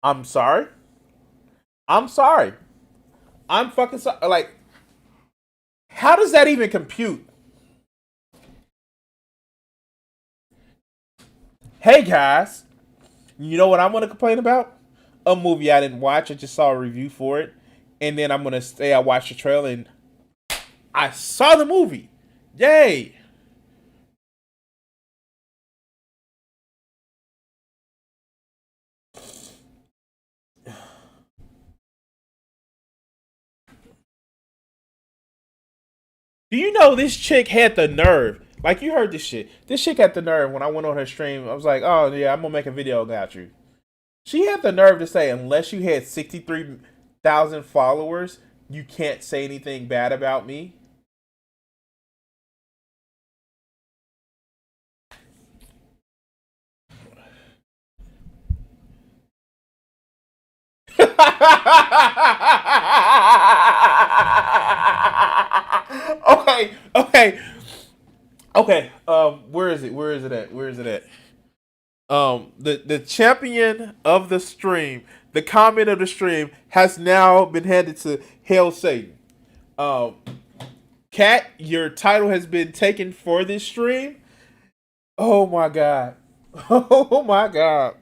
I'm sorry. I'm fucking sorry. Like, how does that even compute? Hey, guys. You know what I'm going to complain about? A movie I didn't watch. I just saw a review for it. And then I'm going to say I watched the trailer and I saw the movie. Yay. Do you know this chick had the nerve? Like, you heard this shit. This chick had the nerve when I went on her stream. I was like, oh, yeah, I'm going to make a video about you. She had the nerve to say, unless you had 63,000 followers, you can't say anything bad about me. Okay. Where is it at? The champion of the stream, the comment of the stream has now been handed to Hail Satan. Kat, your title has been taken for this stream. Oh my god. Oh my god.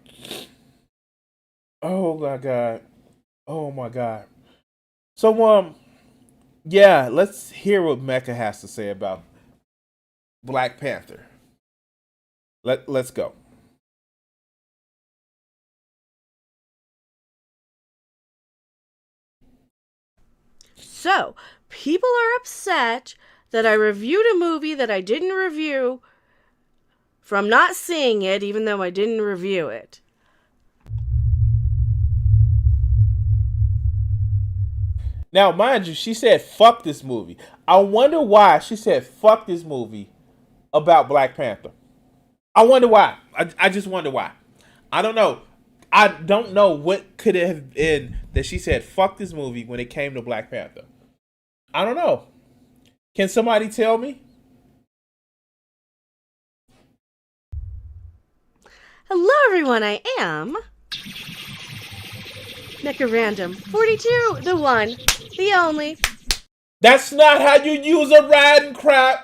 Oh my god. Oh my god. So yeah, let's hear what Mecca has to say about Black Panther. Let's go. So, people are upset that I reviewed a movie that I didn't review from not seeing it, even though I didn't review it. Now, mind you, she said, fuck this movie. I wonder why she said, fuck this movie about Black Panther. I wonder why. I just wonder why. I don't know. I don't know what could have been that she said, fuck this movie when it came to Black Panther. I don't know. Can somebody tell me? Hello, everyone. I am Mecharandom42, the one, the only. That's not how you use a riding crop.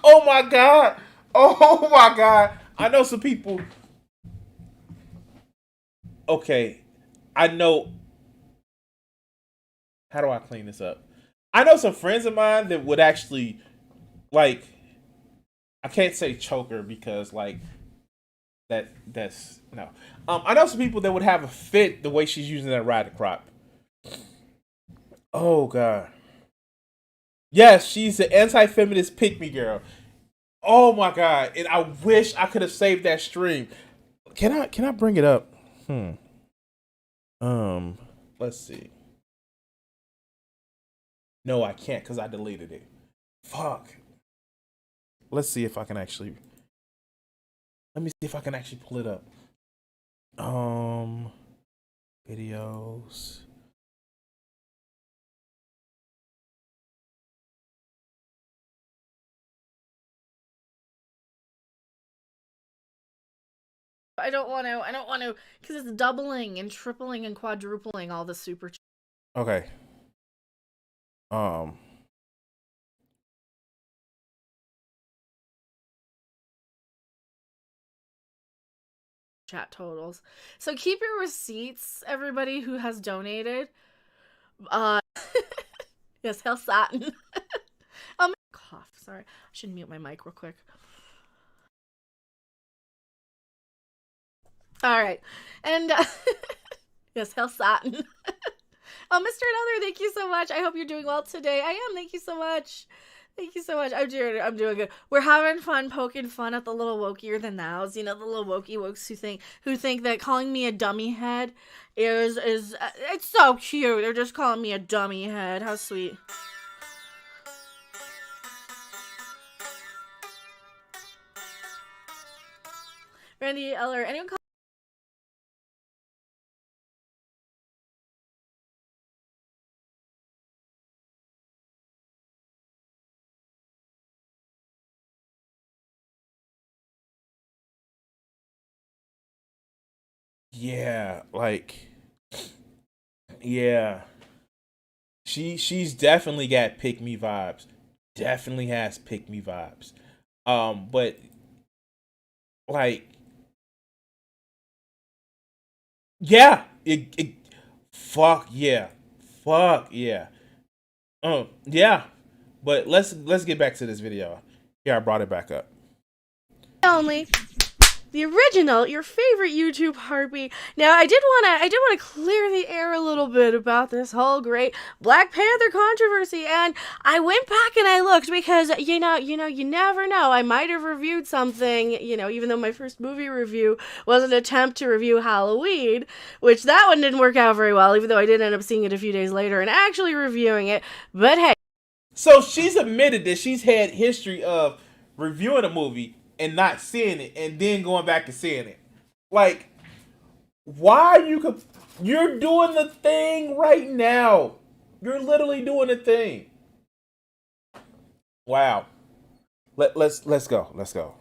Oh my god. Oh my god. I know some people. Okay. I know. How do I clean this up? I know some friends of mine that would actually, like, I can't say choker because, like, that's no. I know some people that would have a fit the way she's using that riding crop. Oh god. Yes, she's an anti-feminist pick-me girl. Oh my god. And I wish I could have saved that stream. Can I bring it up? Let's see. No, I can't because I deleted it. Fuck. let's see if I can actually. Let me see if I can actually pull it up. Videos. I don't want to, because it's doubling and tripling and quadrupling all the super. Okay. Chat totals. So keep your receipts, everybody who has donated. Yes, Hell Satin. Cough. Sorry, I should mute my mic real quick. All right, and yes, Hell Satin. Oh, Mr. Another, thank you so much. I hope you're doing well today. I am. Thank you so much. Thank you so much. I'm doing good. We're having fun, poking fun at the little wokier than thous. You know, the little wokey wokes who think that calling me a dummy head is it's so cute. They're just calling me a dummy head. How sweet. Randy Eller, anyone call? Yeah, like, yeah. She's definitely got pick me vibes. Definitely has pick me vibes. But like, yeah, fuck yeah, yeah. But let's get back to this video. Yeah, I brought it back up. Only the original, your favorite YouTube harpy. Now, I did want to clear the air a little bit about this whole great Black Panther controversy, and I went back and I looked because you never know. I might have reviewed something, even though my first movie review was an attempt to review Halloween, which that one didn't work out very well, even though I did end up seeing it a few days later and actually reviewing it. But hey. So she's admitted that she's had history of reviewing a movie and not seeing it, and then going back and seeing it. Like, why you're doing the thing right now. You're literally doing the thing. Wow. Let's go.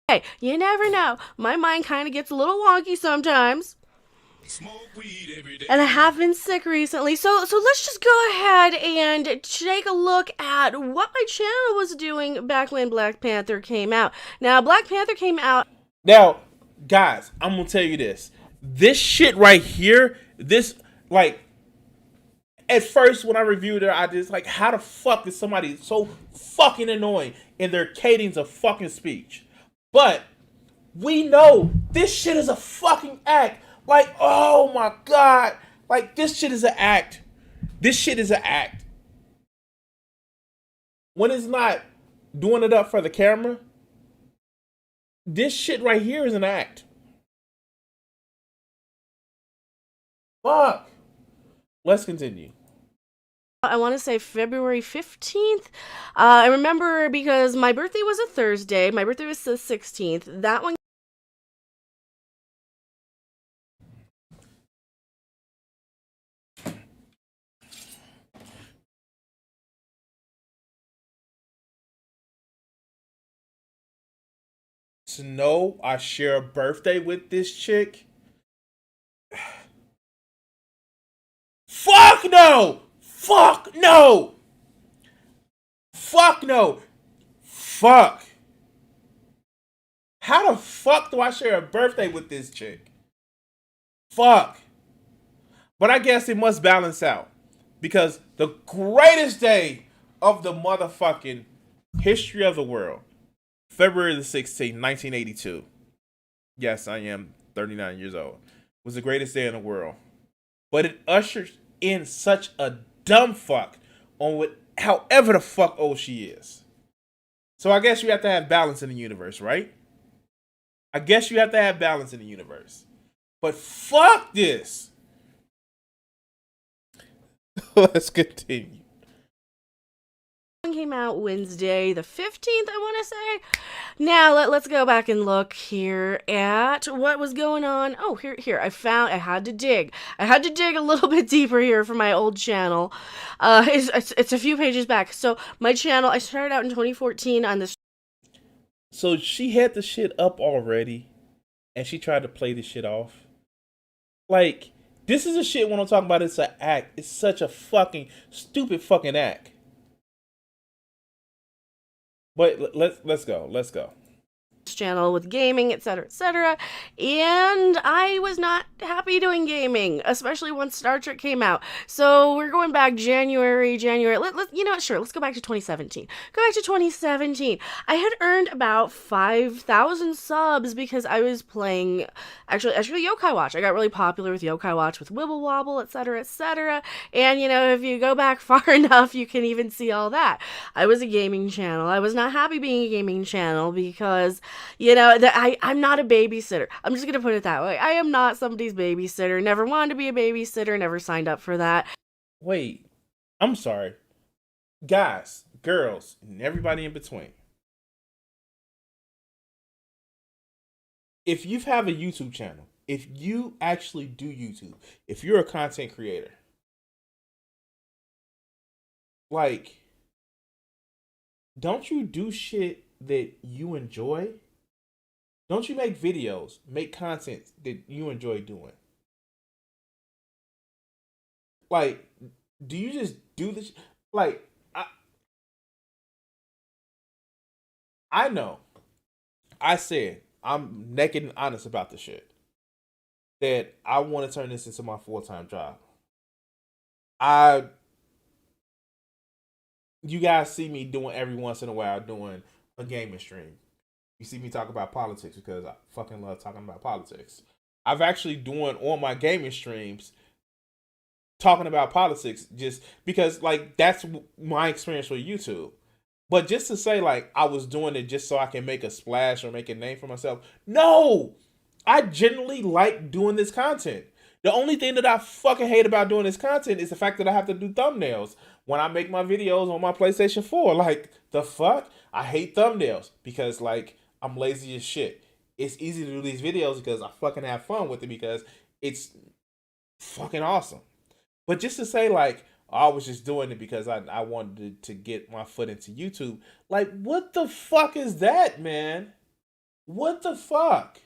Hey, you never know. My mind kind of gets a little wonky sometimes. And I have been sick recently, so let's just go ahead and take a look at what my channel was doing back when Black Panther came out. Now, Black Panther came out. Now, guys, I'm gonna tell you this. This shit right here, like, at first when I reviewed it, I just like, how the fuck is somebody so fucking annoying in their cadence of fucking speech? But we know this shit is a fucking act. Like, oh my god. Like, this shit is an act. This shit is an act. When it's not doing it up for the camera, this shit right here is an act. Fuck. Let's continue. I want to say February 15th. I remember because my birthday was a Thursday. My birthday was the 16th. That one. To know I share a birthday with this chick. Fuck no! Fuck no! Fuck no! Fuck. How the fuck do I share a birthday with this chick? Fuck. But I guess it must balance out. Because the greatest day of the motherfucking history of the world, February the 16th, 1982. Yes, I am 39 years old. Was the greatest day in the world. But it ushers in such a dumb fuck on what, however the fuck old she is. So I guess you have to have balance in the universe, right? I guess you have to have balance in the universe. But fuck this. Let's continue. came out Wednesday the 15th, I want to say. Now let's go back and look here at what was going on. Oh, here I had to dig a little bit deeper here for my old channel. It's a few pages back. So my channel, I started out in 2014 on this. So she had the shit up already, and she tried to play this shit off. Like, this is a shit when I'm talking about it's an act. It's such a fucking stupid fucking act. But let's go. Channel with gaming, etc., and I was not happy doing gaming, especially once Star Trek came out. So we're going back January. Let's go back to 2017. I had earned about 5,000 subs because I was playing actually Yokai Watch. I got really popular with Yokai Watch with Wibble Wobble, etc. And if you go back far enough, you can even see all that. I was a gaming channel. I was not happy being a gaming channel because I'm not a babysitter. I'm just going to put it that way. I am not somebody's babysitter. Never wanted to be a babysitter. Never signed up for that. Wait, I'm sorry. Guys, girls, and everybody in between. If you have a YouTube channel, if you actually do YouTube, if you're a content creator, like, don't you do shit that you enjoy? Don't you make videos, make content that you enjoy doing? Like, do you just do this? Like, I know. I said, I'm naked and honest about the shit. That I want to turn this into my full-time job. You guys see me doing every once in a while doing a gaming stream. You see me talk about politics because I fucking love talking about politics. I've actually doing on my gaming streams talking about politics just because, like, that's my experience with YouTube. But just to say, like, I was doing it just so I can make a splash or make a name for myself. No! I genuinely like doing this content. The only thing that I fucking hate about doing this content is the fact that I have to do thumbnails when I make my videos on my PlayStation 4. Like, the fuck? I hate thumbnails because, like, I'm lazy as shit. It's easy to do these videos because I fucking have fun with it because it's fucking awesome. But just to say, like, I was just doing it because I wanted to get my foot into YouTube. Like, what the fuck is that, man? What the fuck?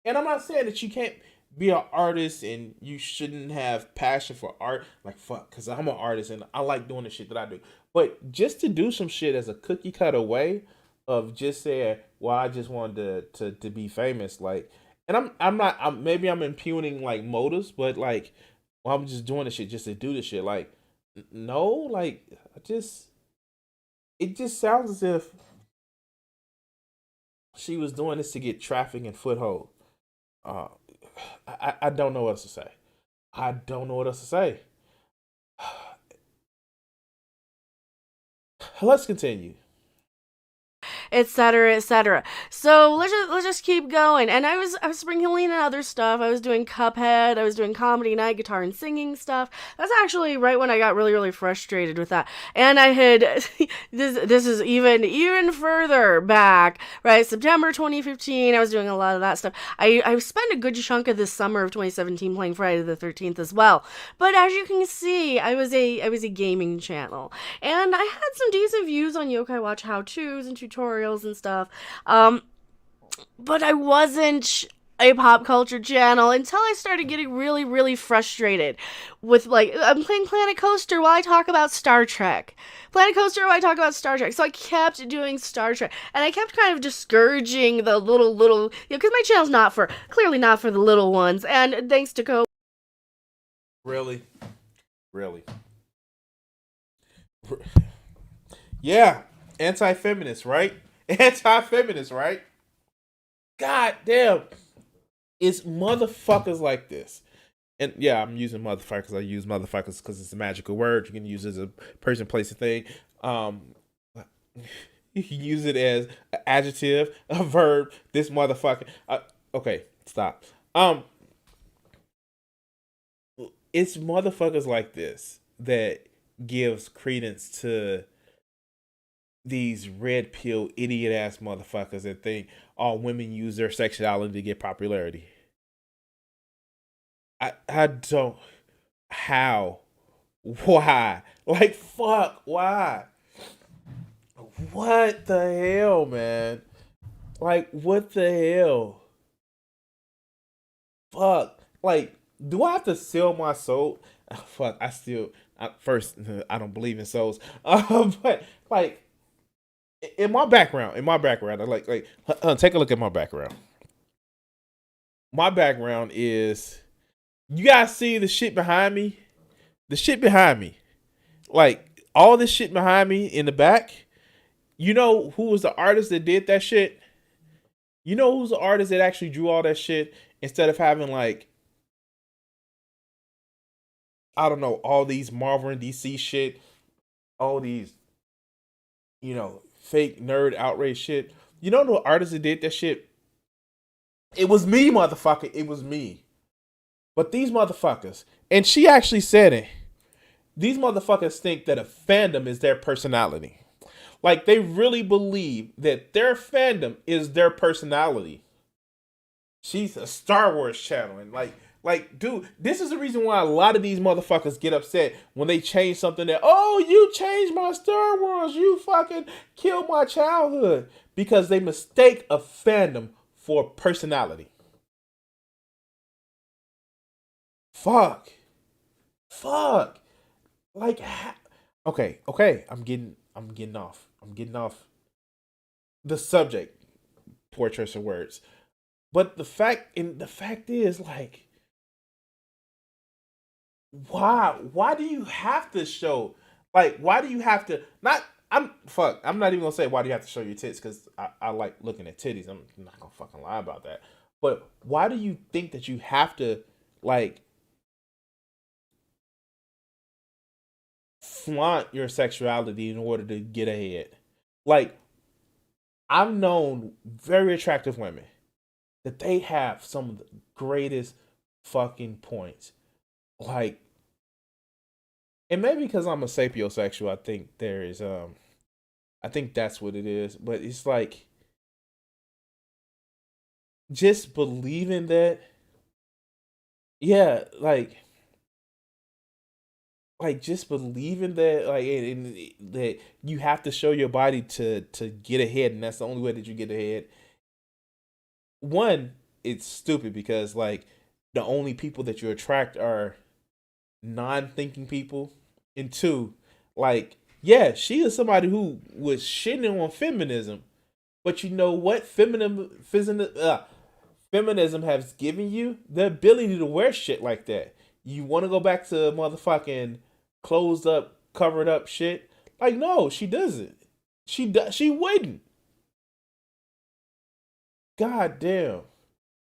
And I'm not saying that you can't be an artist and you shouldn't have passion for art. Like, fuck, because I'm an artist and I like doing the shit that I do. But just to do some shit as a cookie cutter way of just saying, well, I just wanted to be famous. Like, and maybe I'm impugning, like, motives, but, like, well, I'm just doing this shit just to do this shit. Like, no, like, it just sounds as if she was doing this to get traffic and foothold. I don't know what else to say. I don't know what else to say. Let's continue. Etc. So let's just keep going. And I was sprinkling in other stuff. I was doing Cuphead. I was doing comedy night, guitar and singing stuff. That's actually right when I got really frustrated with that. And I had this is even further back, right? September 2015. I was doing a lot of that stuff. I spent a good chunk of this summer of 2017 playing Friday the 13th as well. But as you can see, I was a gaming channel, and I had some decent views on Yokai Watch how-tos and tutorials and stuff, but I wasn't a pop culture channel until I started getting really frustrated with, like, I'm playing Planet Coaster while I talk about Star Trek. So I kept doing Star Trek, and I kept kind of discouraging the little, because my channel's clearly not for the little ones, and thanks to COVID. Really? Yeah, anti-feminist, right? Anti-feminist, right? God damn. It's motherfuckers like this. And yeah, I'm using motherfuckers because I use motherfuckers because it's a magical word. You can use it as a person, place, a thing. You can use it as an adjective, a verb. This motherfucker. Okay, stop. It's motherfuckers like this that gives credence to these red pill idiot ass motherfuckers that think all women use their sexuality to get popularity. I don't. How? Why? Like, fuck, why? What the hell, man? Like, what the hell? Fuck. Like, do I have to sell my soul? Fuck, first, I don't believe in souls. But, like, in my background, I like, take a look at my background. My background is, you guys see the shit behind me? The shit behind me. Like, all this shit behind me in the back. You know who was the artist that did that shit? You know who's the artist that actually drew all that shit? Instead of having, like, I don't know, all these Marvel and DC shit, all these, you know, fake nerd outrage shit. You know the artist that did that shit? It was me, motherfucker. It was me. But these motherfuckers, and she actually said it, these motherfuckers think that a fandom is their personality. Like, they really believe that their fandom is their personality. She's a Star Wars channel, and like, dude, this is the reason why a lot of these motherfuckers get upset when they change something that, oh, you changed my Star Wars, you fucking killed my childhood. Because they mistake a fandom for personality. Fuck. Like, okay, I'm getting off the subject, poor choice of words. But the fact is, like, why do you have to show, like, why do you have to, I'm not even gonna say why do you have to show your tits, because I like looking at titties. I'm not gonna fucking lie about that. But why do you think that you have to, like, flaunt your sexuality in order to get ahead? Like, I've known very attractive women that they have some of the greatest fucking points. Like, and maybe because I'm a sapiosexual, I think there is, I think that's what it is. But it's like, just believing that, yeah, like just believing that, like, and that you have to show your body to get ahead, and that's the only way that you get ahead. One, it's stupid because, like, the only people that you attract are non-thinking people. And two, like, yeah, she is somebody who was shitting on feminism, but you know what? Feminism has given you the ability to wear shit like that. You want to go back to motherfucking closed up, covered up shit? Like, no, she doesn't. She wouldn't. God damn.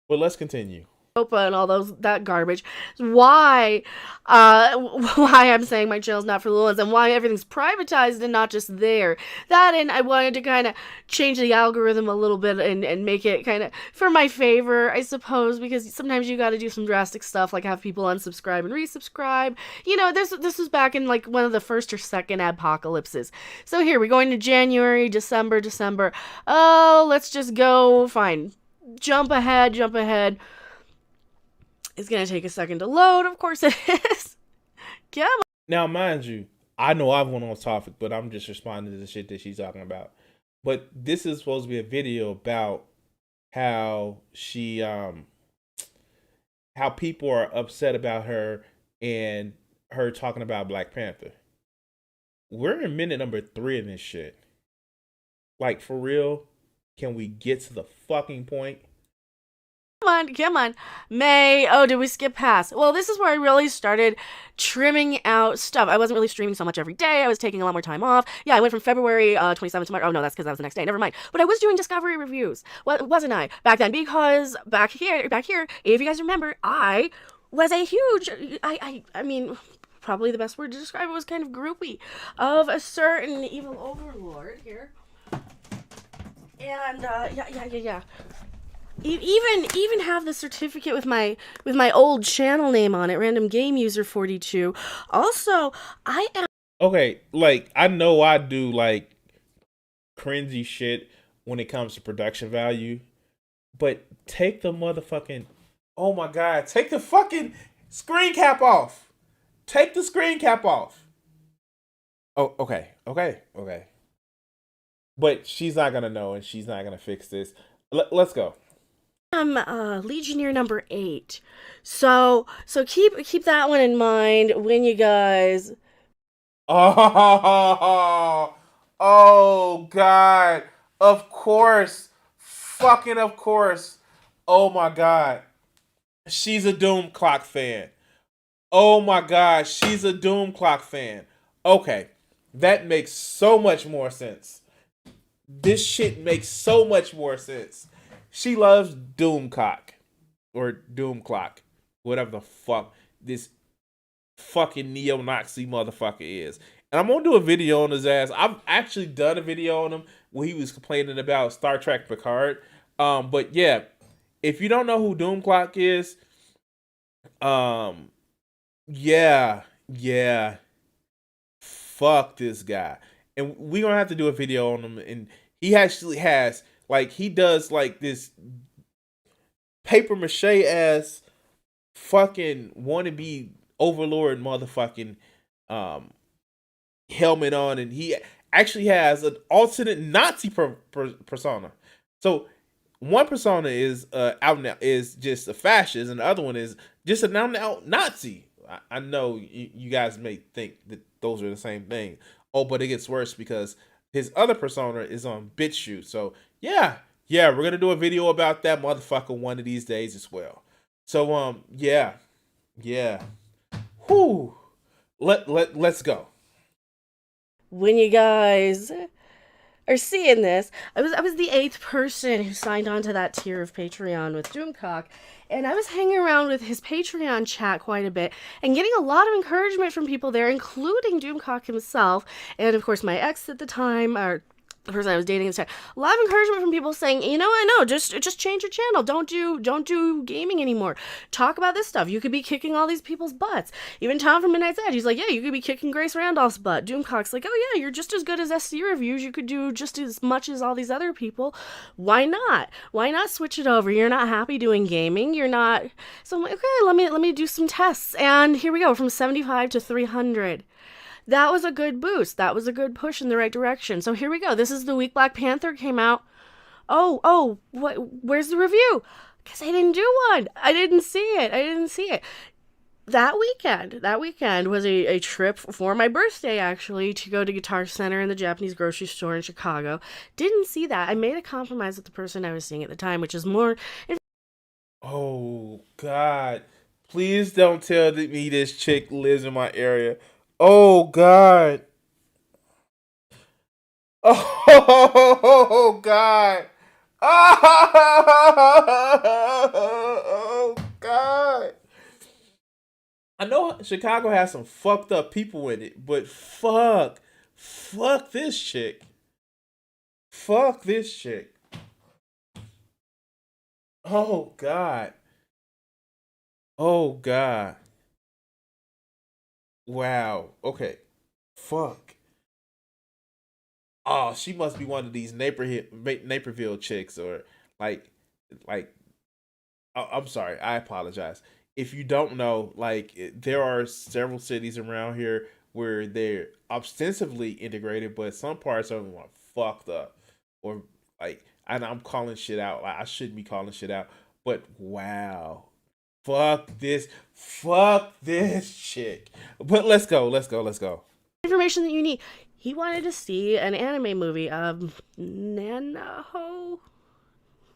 But let's continue. And all that garbage. Why I'm saying my channel's not for little ones, and why everything's privatized and not just there. That, and I wanted to kind of change the algorithm a little bit and make it kind of for my favor, I suppose, because sometimes you got to do some drastic stuff, like have people unsubscribe and resubscribe. You know, this was back in like one of the first or second apocalypses. So here we're going to January, December. Oh, let's just go. Fine. Jump ahead. It's going to take a second to load. Of course it is. Come on. Now, mind you, I know I went on topic, but I'm just responding to the shit that she's talking about. But this is supposed to be a video about how she, how people are upset about her and her talking about Black Panther. We're in minute number 3 in this shit. Like, for real, can we get to the fucking point? Come on. May. Oh, did we skip past? Well, this is where I really started trimming out stuff. I wasn't really streaming so much every day. I was taking a lot more time off. Yeah, I went from February 27th to March. Oh, no, that's because that was the next day. Never mind. But I was doing Discovery reviews. Wasn't I? Back then, because back here, if you guys remember, I was a huge, I mean, probably the best word to describe it was kind of groupie of a certain evil overlord here. And, yeah. Even have the certificate with my old channel name on it, Random Game User 42. Also, I am. Okay, like I know I do like cringy shit when it comes to production value, but take the motherfucking, oh my god, take the fucking screen cap off. Take the screen cap off. Oh, okay. But she's not gonna know, and she's not gonna fix this. Let's go. Legionnaire number 8. So keep that one in mind when you guys. Oh God. Of course. Fucking of course. Oh my God. She's a Doom Clock fan. Oh my God. She's a Doom Clock fan. Okay. That makes so much more sense. This shit makes so much more sense. She loves Doomcock. Or Doom Clock. Whatever the fuck this fucking neo-Nazi motherfucker is. And I'm gonna do a video on his ass. I've actually done a video on him where he was complaining about Star Trek Picard. But yeah, if you don't know who Doom Clock is, yeah. Fuck this guy. And we're gonna have to do a video on him. And he actually has, like, he does like this paper mache ass fucking wannabe overlord motherfucking helmet on, and he actually has an alternate Nazi persona. So one persona is out now is just a fascist, and the other one is just an out Nazi. I know you guys may think that those are the same thing. Oh, but it gets worse because his other persona is on BitChute. So yeah, we're gonna do a video about that motherfucker one of these days as well. So yeah. Whew. Let's go. When you guys are seeing this, I was the 8th person who signed on to that tier of Patreon with Doomcock, and I was hanging around with his Patreon chat quite a bit and getting a lot of encouragement from people there, including Doomcock himself, and of course my ex at the time, or the person I was dating at the time. A lot of encouragement from people saying, I know, just change your channel. Don't do gaming anymore. Talk about this stuff. You could be kicking all these people's butts. Even Tom from Midnight's Edge, he's like, yeah, you could be kicking Grace Randolph's butt. Doomcock's like, oh yeah, you're just as good as SC reviews. You could do just as much as all these other people. Why not? Why not switch it over? You're not happy doing gaming. You're not. So I'm like, okay, let me do some tests. And here we go, from 75 to 300. That was a good boost. That was a good push in the right direction. So here we go. This is the week Black Panther came out. Oh, where's the review? Because I didn't do one. I didn't see it. That weekend was a trip for my birthday, actually, to go to Guitar Center in the Japanese grocery store in Chicago. Didn't see that. I made a compromise with the person I was seeing at the time, which is more... Oh, God. Please don't tell me this chick lives in my area. Oh, God. Oh, God. Oh, God. I know Chicago has some fucked up people in it, but fuck this chick. Fuck this chick. Oh, God. Oh, God. Wow. Okay. Fuck. Oh, she must be one of these Naperville chicks, or like. I'm sorry. I apologize. If you don't know, like, there are several cities around here where they're ostensibly integrated, but some parts of them are fucked up, or like, and I'm calling shit out. Like, I shouldn't be calling shit out, but wow. Fuck this chick. But let's go. Information that you need. He wanted to see an anime movie of Nanoha.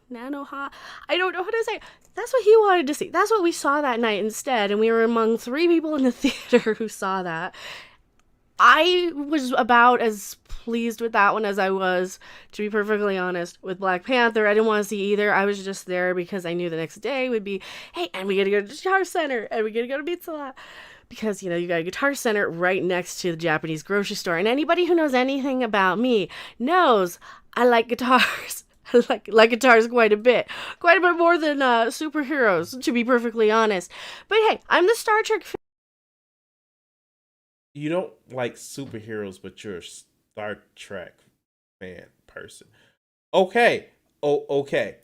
I don't know how to say. That's what he wanted to see. That's what we saw that night instead, and we were among 3 people in the theater who saw that. I was about as pleased with that one as I was, to be perfectly honest, with Black Panther. I didn't want to see either. I was just there because I knew the next day would be, hey, and we gotta go to the Guitar Center, and we gotta go to Pizza Lot. Because, you got a Guitar Center right next to the Japanese grocery store. And anybody who knows anything about me knows I like guitars. I like guitars quite a bit more than superheroes, to be perfectly honest. But hey, I'm the Star Trek fan. you don't like superheroes, but you're a Star Trek fan person. Okay. Okay.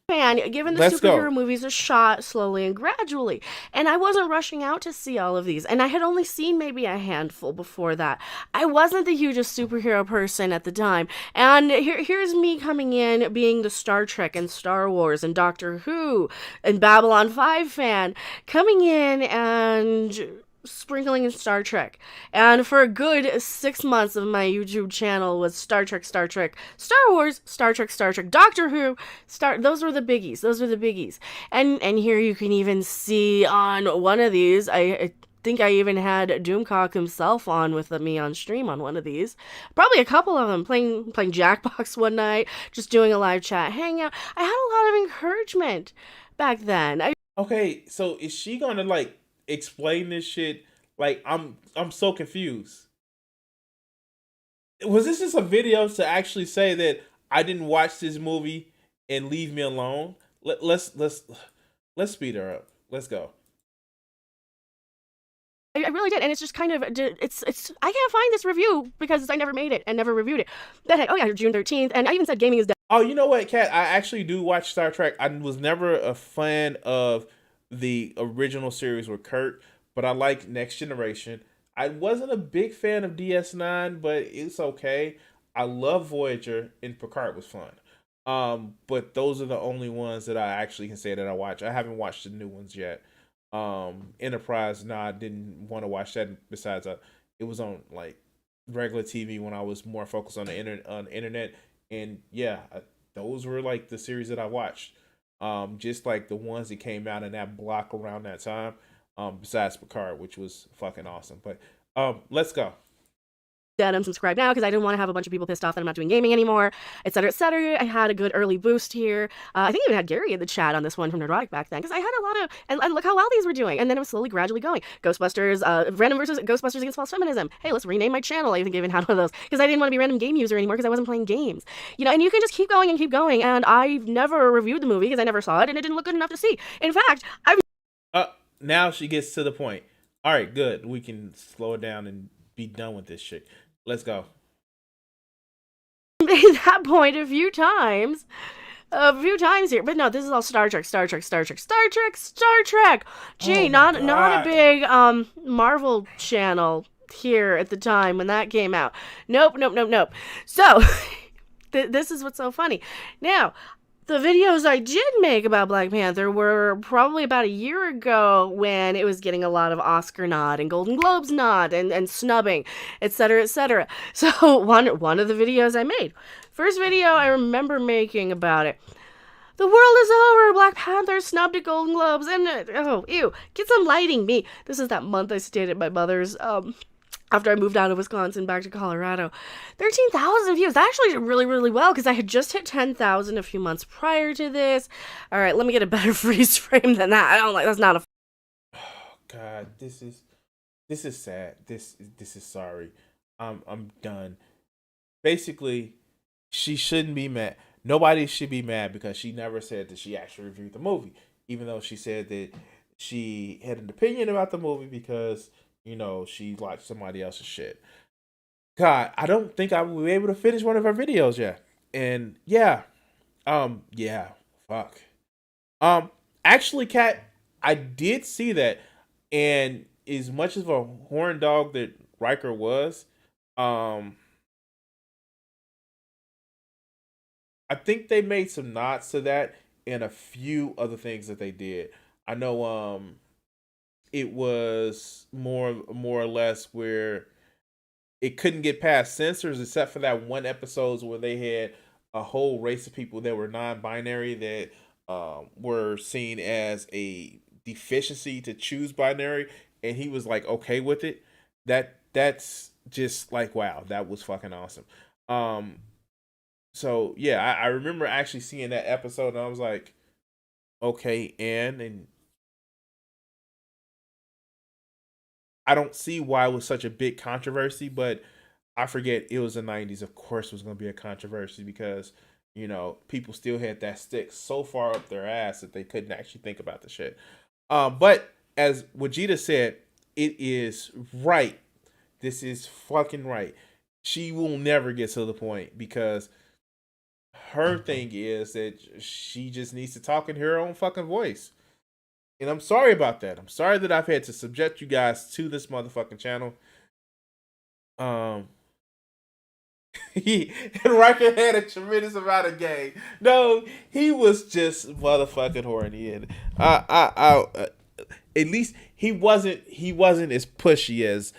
Fan, given the superhero movies are shot slowly and gradually. And I wasn't rushing out to see all of these. And I had only seen maybe a handful before that. I wasn't the hugest superhero person at the time. And here's me coming in being the Star Trek and Star Wars and Doctor Who and Babylon 5 fan, coming in and sprinkling in Star Trek. And for a good 6 months of my YouTube channel was Star Trek, Star Wars, Star Trek, Doctor Who, those were the biggies. And here you can even see on one of these, I think I even had Doomcock himself on with me on stream on one of these. Probably a couple of them playing Jackbox one night, just doing a live chat hangout. I had a lot of encouragement back then. Okay, so is she gonna like explain this shit? Like I'm so confused. Was this just a video to actually say that I didn't watch this movie and leave me alone? Let's speed her up. Let's go. I really did, and it's just kind of it's I can't find this review because I never made it and never reviewed it. That had, oh yeah, June 13th, and I even said gaming is dead. Oh, you know what, Kat? I actually do watch Star Trek. I was never a fan of the original series with Kirk, but I like Next Generation. I wasn't a big fan of DS9, but it's okay. I love Voyager, and Picard was fun. But those are the only ones that I actually can say that I watch. I haven't watched the new ones yet. Enterprise, I didn't want to watch that. Besides, it was on like regular TV when I was more focused on the internet. And yeah, those were like the series that I watched. Just like the ones that came out in that block around that time. Besides Picard, which was fucking awesome. But let's go. I'm subscribed now because I didn't want to have a bunch of people pissed off that I'm not doing gaming anymore, etc., etc. I had a good early boost here. I think I even had Gary in the chat on this one from Nerdrotic back then because I had a lot of, and look how well these were doing. And then it was slowly, gradually going. Ghostbusters, random versus Ghostbusters against false feminism. Hey, let's rename my channel. I think I even had one of those because I didn't want to be random game user anymore because I wasn't playing games. You know, and you can just keep going and keep going. And I've never reviewed the movie because I never saw it and it didn't look good enough to see. In fact, now she gets to the point. All right, good. We can slow it down and be done with this shit. Let's go. Made that point a few times here, but no, this is all Star Trek. Gee, not a big Marvel channel here at the time when that came out. Nope. So this is what's so funny. Now, the videos I did make about Black Panther were probably about a year ago when it was getting a lot of Oscar nod and Golden Globes nod and snubbing, etc., etc. So one of the videos I made, first video I remember making about it. The world is over. Black Panther snubbed at Golden Globes, and oh, ew, get some lighting. Me. This is that month I stayed at my mother's. After I moved out of Wisconsin back to Colorado. 13,000 views. That actually did really, really well because I had just hit 10,000 a few months prior to this. All right, let me get a better freeze frame than that. I don't like, that's not a... Oh, God, this is sad. This is sorry. I'm done. Basically, she shouldn't be mad. Nobody should be mad because she never said that she actually reviewed the movie. Even though she said that she had an opinion about the movie because... you know, she watched somebody else's shit. God, I don't think I will be able to finish one of her videos yet. And yeah, fuck. Actually, Kat, I did see that, and as much of a horn dog that Riker was, I think they made some nods to that and a few other things that they did. I know, it was more or less where it couldn't get past censors except for that one episode where they had a whole race of people that were non-binary that were seen as a deficiency to choose binary, and he was like okay with it. That's just like, wow, that was fucking awesome. So yeah, I remember actually seeing that episode and I was like, okay, and I don't see why it was such a big controversy, but I forget it was the 90s. Of course it was going to be a controversy because, you know, people still had that stick so far up their ass that they couldn't actually think about the shit. But as Vegeta said, it is right This is fucking right. She will never get to the point because her thing is that she just needs to talk in her own fucking voice. And I'm sorry about that. I'm sorry that I've had to subject you guys to this motherfucking channel. And Riker had a tremendous amount of game. No, he was just motherfucking horny, and at least he wasn't as pushy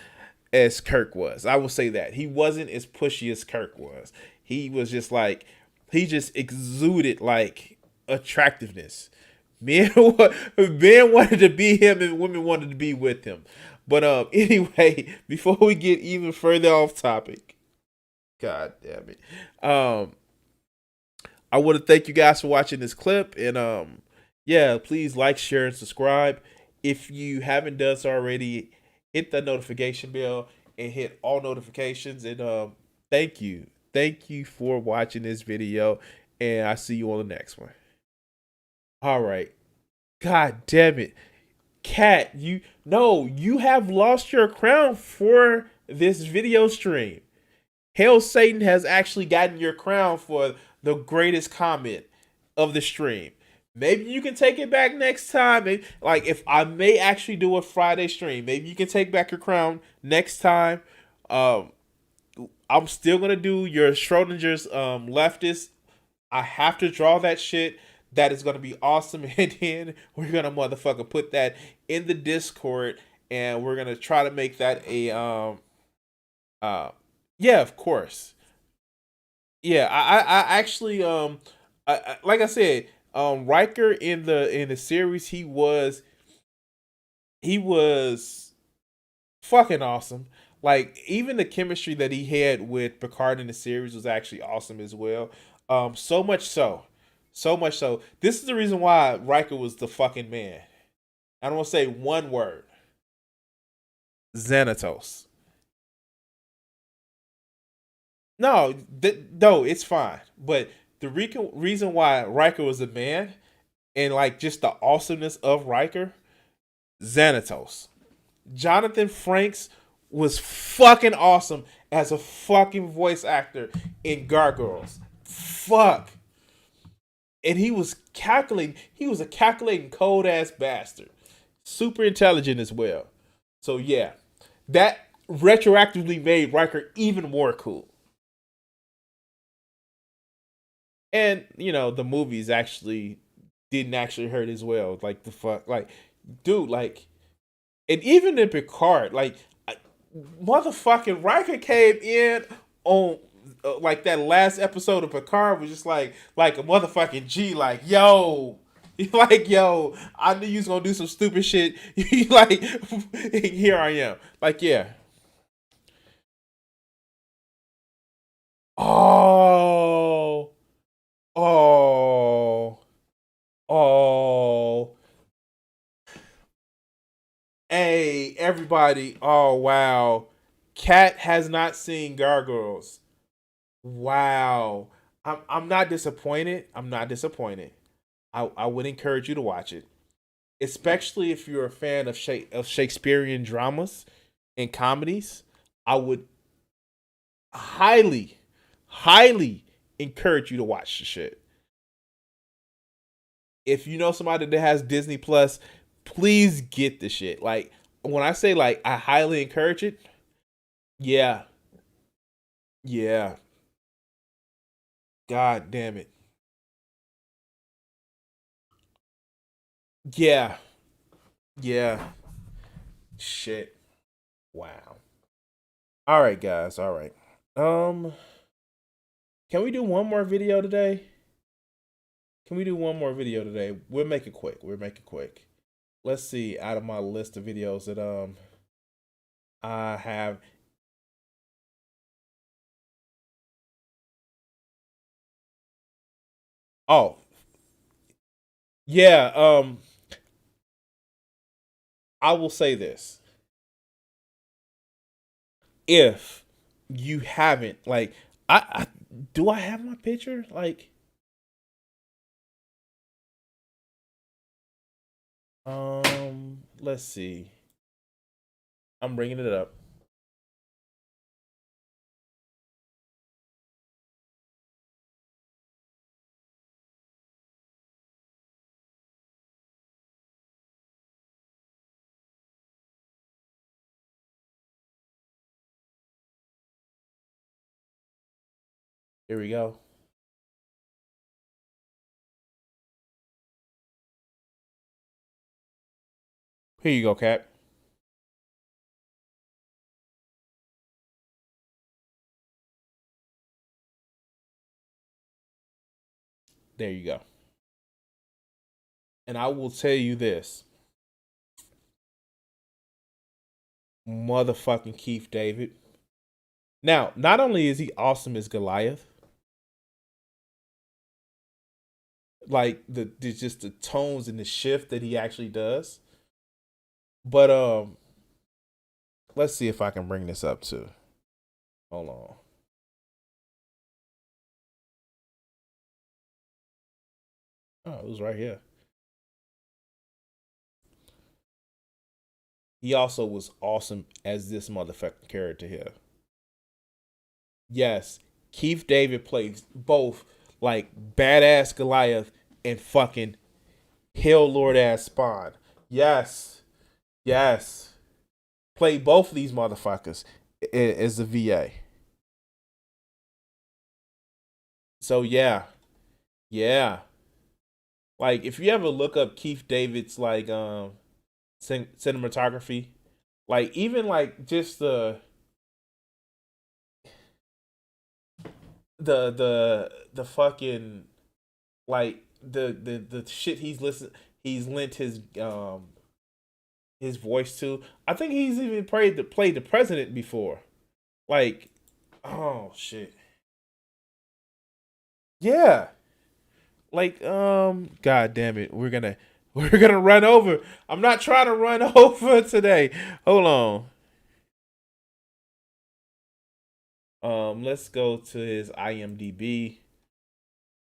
as Kirk was. I will say that he wasn't as pushy as Kirk was. He was just like he just exuded like attractiveness. Men wanted to be him, and women wanted to be with him. But anyway, before we get even further off topic. God damn it. I want to thank you guys for watching this clip, and yeah, please like, share, and subscribe. If you haven't done so already, hit the notification bell and hit all notifications. And thank you for watching this video, and I see you on the next one. All right. God damn it. Cat, you have lost your crown for this video stream. Hail Satan has actually gotten your crown for the greatest comment of the stream. Maybe you can take it back next time. And, like, if I may actually do a Friday stream, maybe you can take back your crown next time. I'm still gonna do your Schrodinger's leftist. I have to draw that shit. That is gonna be awesome. And then we're gonna motherfucker put that in the Discord, and we're gonna try to make that a yeah, of course. Yeah, I actually like I said, Riker in the series, he was fucking awesome. Like, even the chemistry that he had with Picard in the series was actually awesome as well. So much so. This is the reason why Riker was the fucking man. I don't want to say one word. Xanatos. No, it's fine. But the reason why Riker was a man, and like just the awesomeness of Riker, Xanatos. Jonathan Frakes was fucking awesome as a fucking voice actor in Gargoyles. Fuck. And he was calculating. He was a calculating cold ass bastard. Super intelligent as well. So yeah, that retroactively made Riker even more cool. And, you know, the movies actually didn't actually hurt as well. Like, the fuck, like, dude, like, and even in Picard, like, motherfucking Riker came in on, like, that last episode of Picard was just like a motherfucking G, like, yo, I knew you was gonna do some stupid shit. Like, here I am. Like, yeah. Oh. Hey, everybody. Oh, wow. Kat has not seen Gargoyles. Wow. I'm not disappointed. I would encourage you to watch it. Especially if you're a fan of Shakespearean dramas and comedies. I would highly encourage you to watch the shit. If you know somebody that has Disney Plus, please get the shit. Like, when I say, like, I highly encourage it, yeah. God damn it. Yeah. Shit. Wow. All right, guys. All right. Can we do one more video today? We'll make it quick. Let's see, out of my list of videos that I have. Oh. Yeah, I will say this. If you haven't, like, I do I have my picture? Like, let's see. I'm bringing it up. Here we go. Here you go, Cap. There you go. And I will tell you this. Motherfucking Keith David. Now, not only is he awesome as Goliath, like just the tones and the shift that he actually does. But let's see if I can bring this up too. Hold on. Oh, it was right here. He also was awesome as this motherfucking character here. Yes, Keith David plays both like badass Goliath and fucking Hell Lord ass Spawn. Yes. Yes. Play both of these motherfuckers as the VA. So yeah. Yeah. Like if you ever look up Keith David's like cinematography, like even like just the fucking like the shit he's lent his voice to. I think he's even played the president before. Like, oh shit. Yeah. Like, god damn it. We're gonna run over. I'm not trying to run over today. Hold on. Let's go to his IMDb.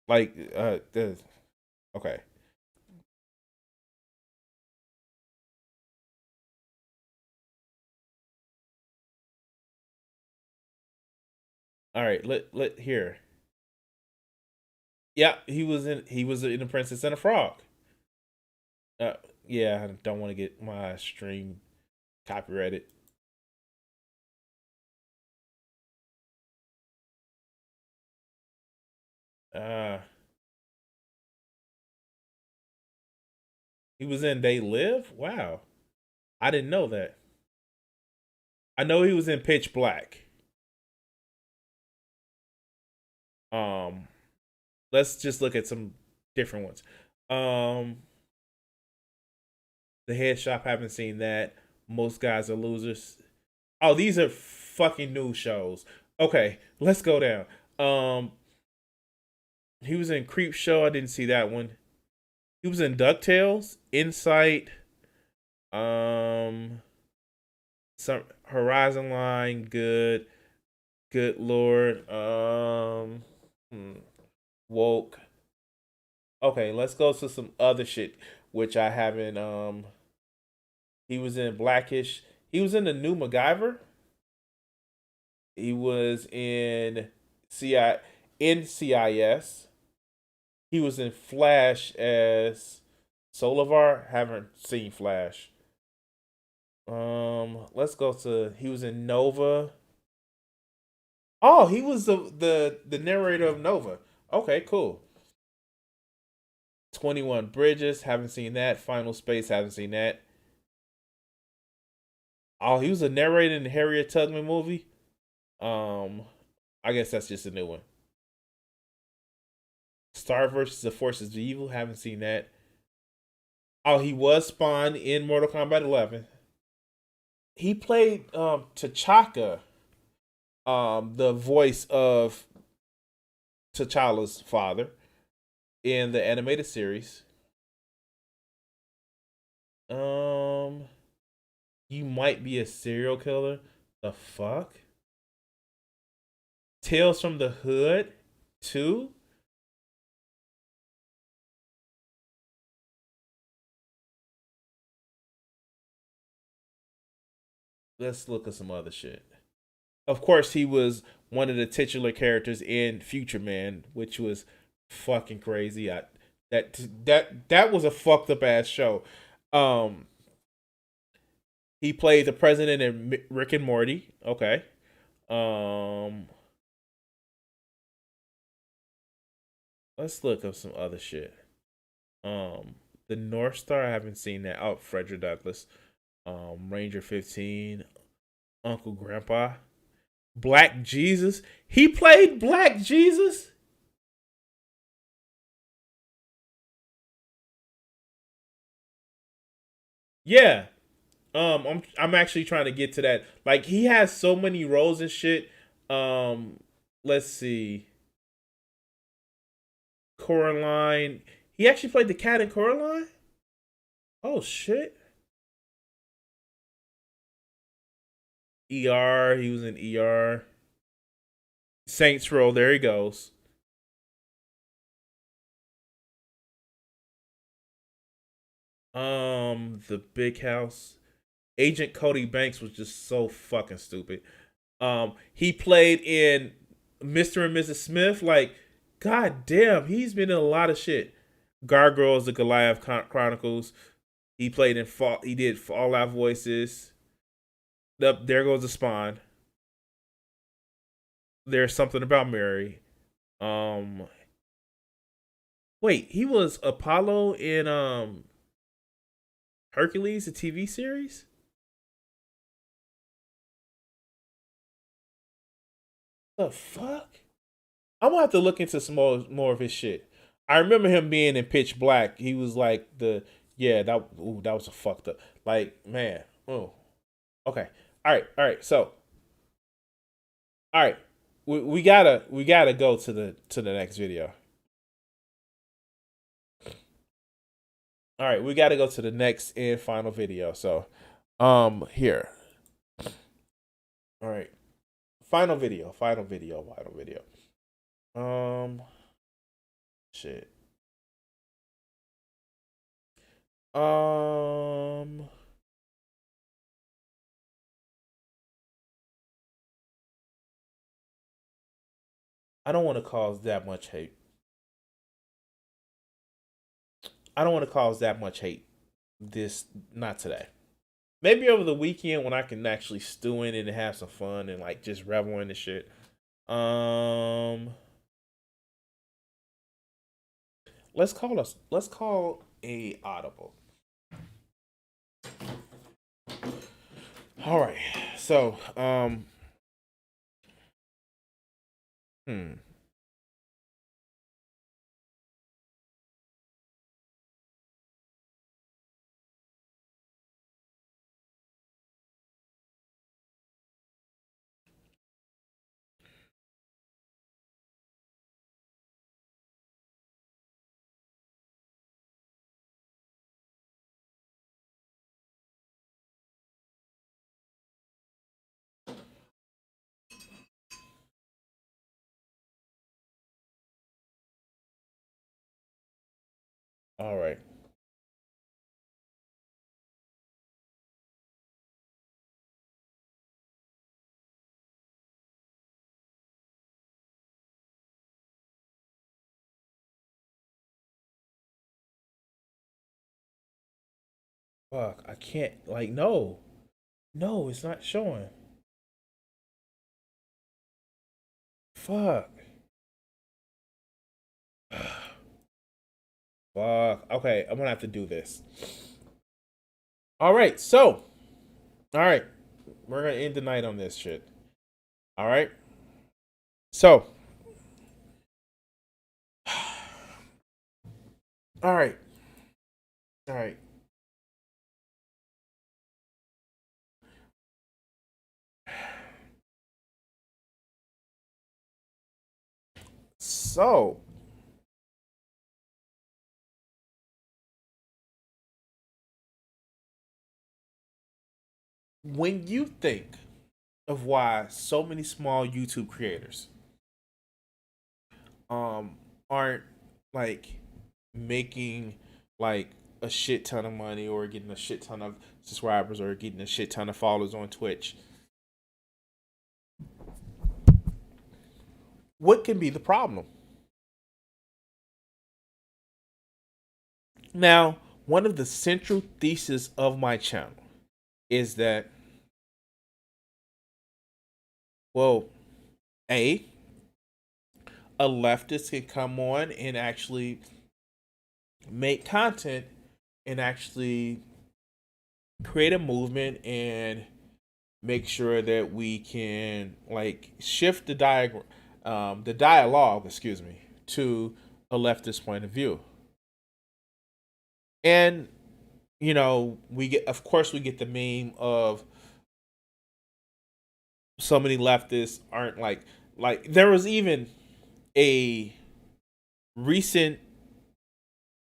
Like, okay. All right, let here. Yeah, he was in The Princess and the Frog. Yeah, I don't want to get my stream copyrighted. He was in They Live? Wow. I didn't know that. I know he was in Pitch Black. Let's just look at some different ones. The Head Shop, haven't seen that. Most Guys Are Losers. Oh, these are fucking new shows. Okay, let's go down. He was in Creep Show. I didn't see that one. He was in DuckTales, Insight, some Horizon Line, Good Lord, Woke. Okay, let's go to some other shit which I haven't. He was in Blackish. He was in the new MacGyver. He was in CIS. He was in Flash as Solivar. Haven't seen Flash. Let's go to. He was in Nova. Oh, he was the narrator of Nova. Okay, cool. 21 Bridges. Haven't seen that. Final Space. Haven't seen that. Oh, he was a narrator in the Harriet Tubman movie. I guess that's just a new one. Star versus the Forces of Evil. Haven't seen that. Oh, he was Spawn in Mortal Kombat 11. He played T'Chaka, the voice of T'Challa's father in the animated series. You Might Be a Serial Killer. The fuck? Tales from the Hood 2? Let's look at some other shit. Of course, he was one of the titular characters in Future Man, which was fucking crazy. That was a fucked up ass show. He played the president in Rick and Morty. Okay. let's look up some other shit. The North Star, I haven't seen that. Oh, Frederick Douglass. Ranger 15. Uncle Grandpa. Black Jesus. He played Black Jesus? Yeah. I'm actually trying to get to that. Like, he has so many roles and shit. Let's see. Coraline. He actually played the cat in Coraline? Oh shit. ER, he was in ER. Saints Row, there he goes. The Big House. Agent Cody Banks was just so fucking stupid. He played in Mr. and Mrs. Smith. Like, god damn, he's been in a lot of shit. Gargoyles, the Goliath Chronicles. He played in Fall. He did Fallout voices. There goes the Spawn. There's Something About Mary. Wait, he was Apollo in Hercules, the TV series? The fuck? I'm gonna have to look into some more of his shit. I remember him being in Pitch Black. He was like that was a fucked up. Like, man. Oh. Okay. All right. So, all right. We gotta go to the next video. All right, we gotta go to the next and final video. So, here. All right. Final video. Shit. I don't want to cause that much hate. Not today. Maybe over the weekend when I can actually stew in it and have some fun and like just revel in the shit. Let's call a audible. All right. So, all right. Fuck, I can't, like, no. No, it's not showing. Fuck. Fuck. Okay, I'm gonna have to do this. All right, so. All right. We're gonna end the night on this shit. All right. So. All right. All right. So. When you think of why so many small YouTube creators aren't like making like a shit ton of money or getting a shit ton of subscribers or getting a shit ton of followers on Twitch, what can be the problem? Now, one of the central theses of my channel is that, well, A, a leftist can come on and actually make content and actually create a movement and make sure that we can like shift the dialogue, to a leftist point of view. And we get the meme of so many leftists aren't like there was even a recent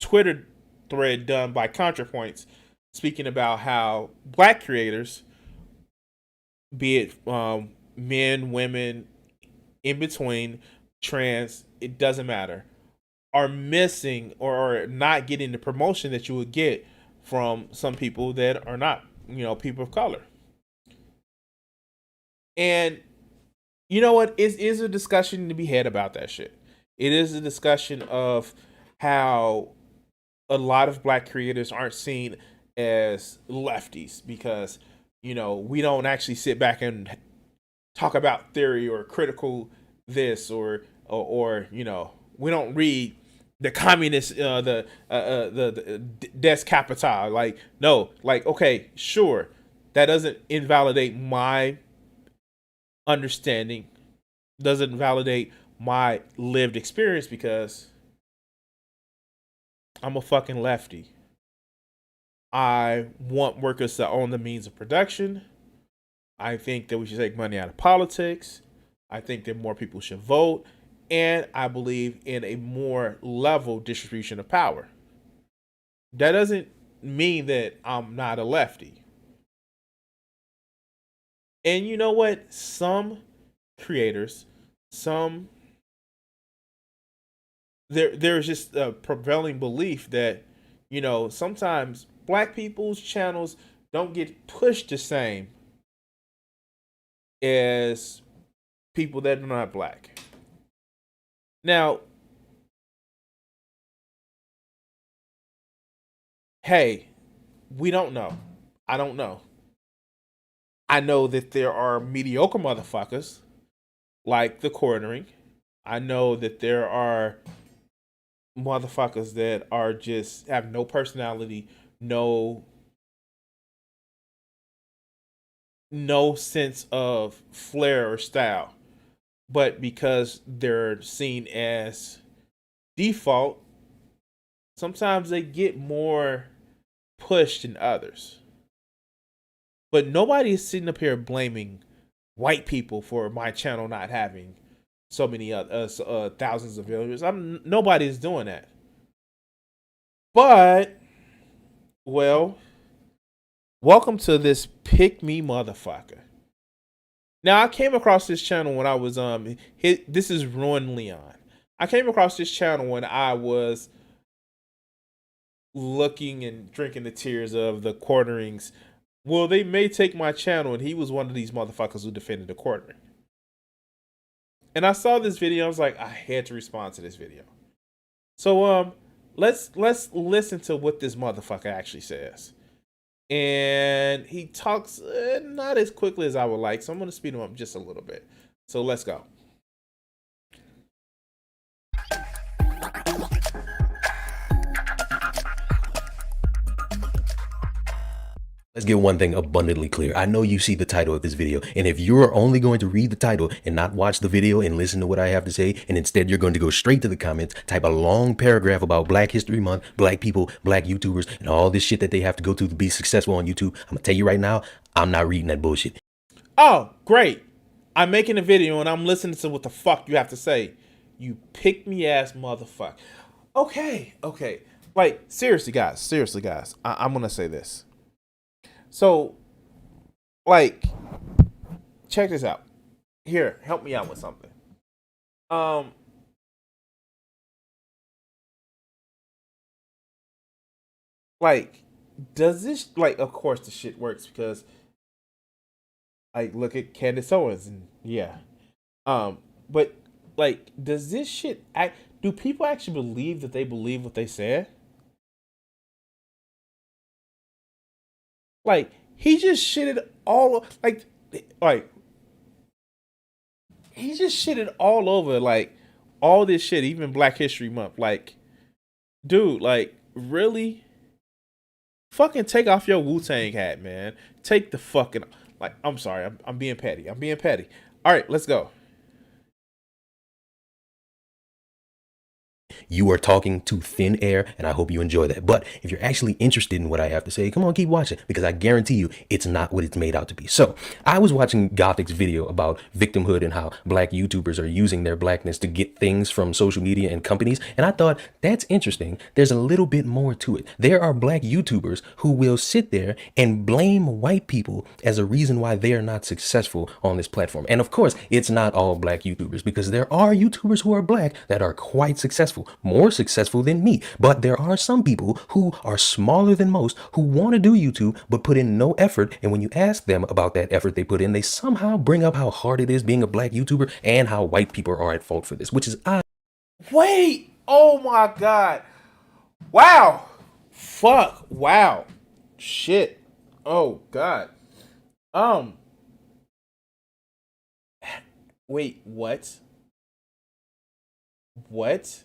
Twitter thread done by ContraPoints speaking about how black creators, be it men, women, in between, trans, it doesn't matter, are missing or not getting the promotion that you would get from some people that are not, people of color. And you know what? It is a discussion to be had about that shit. It is a discussion of how a lot of black creators aren't seen as lefties because, we don't actually sit back and talk about theory or critical this or we don't read the communist, the Des Capital. Like, no, like, okay, sure. That doesn't invalidate my understanding, doesn't validate my lived experience because I'm a fucking lefty. I want workers to own the means of production. I think that we should take money out of politics. I think that more people should vote. And I believe in a more level distribution of power. That doesn't mean that I'm not a lefty. And you know what? Some creators, there's just a prevailing belief that, sometimes black people's channels don't get pushed the same as people that are not black. Now, hey, we don't know. I don't know. I know that there are mediocre motherfuckers like the Cornering. I know that there are motherfuckers that are just have no personality, no sense of flair or style. But because they're seen as default, sometimes they get more pushed than others. But nobody is sitting up here blaming white people for my channel not having so many thousands of viewers. Nobody's doing that. But, well, welcome to this pick me motherfucker. Now, I came across this channel when I was this is Ruin Leon. I came across this channel when I was looking and drinking the tears of the Quarterings. Well, they may take my channel, and he was one of these motherfuckers who defended the Quartering. And I saw this video, I was like, I had to respond to this video. So let's listen to what this motherfucker actually says. And he talks not as quickly as I would like, so I'm going to speed him up just a little bit. So let's go. Let's get one thing abundantly clear. I know you see the title of this video, and if you are only going to read the title and not watch the video and listen to what I have to say, and instead you're going to go straight to the comments, type a long paragraph about Black History Month, black people, black YouTubers, and all this shit that they have to go through to be successful on YouTube, I'm gonna tell you right now, I'm not reading that bullshit. Oh, great. I'm making a video and I'm listening to what the fuck you have to say. You pick me ass motherfucker. Okay. Like, seriously, guys. I'm gonna say this. So, like, check this out. Here, help me out with something. Like, does this, like, of course the shit works because, like, look at Candace Owens and yeah. But, like, does this shit do people actually believe that they believe what they said? Like, he just shitted all he just shitted all over like all this shit, even Black History Month. Like, dude, like, really? Fucking take off your Wu-Tang hat, man. Take the fucking, like, I'm sorry, I'm being petty. I'm being petty. All right, let's go. You are talking to thin air, and I hope you enjoy that. But if you're actually interested in what I have to say, come on, keep watching, because I guarantee you it's not what it's made out to be. So I was watching Gothic's video about victimhood and how black YouTubers are using their blackness to get things from social media and companies, and I thought, that's interesting. There's a little bit more to it. There are black YouTubers who will sit there and blame white people as a reason why they are not successful on this platform. And of course, it's not all black YouTubers, because there are YouTubers who are black that are quite successful, more successful than me. But there are some people who are smaller than most who want to do YouTube but put in no effort, and when you ask them about that effort they put in, they somehow bring up how hard it is being a black YouTuber and how white people are at fault for this, which is odd. Wait, oh my god. Wow. Fuck. Wow. Shit. Oh god. Wait, what? What?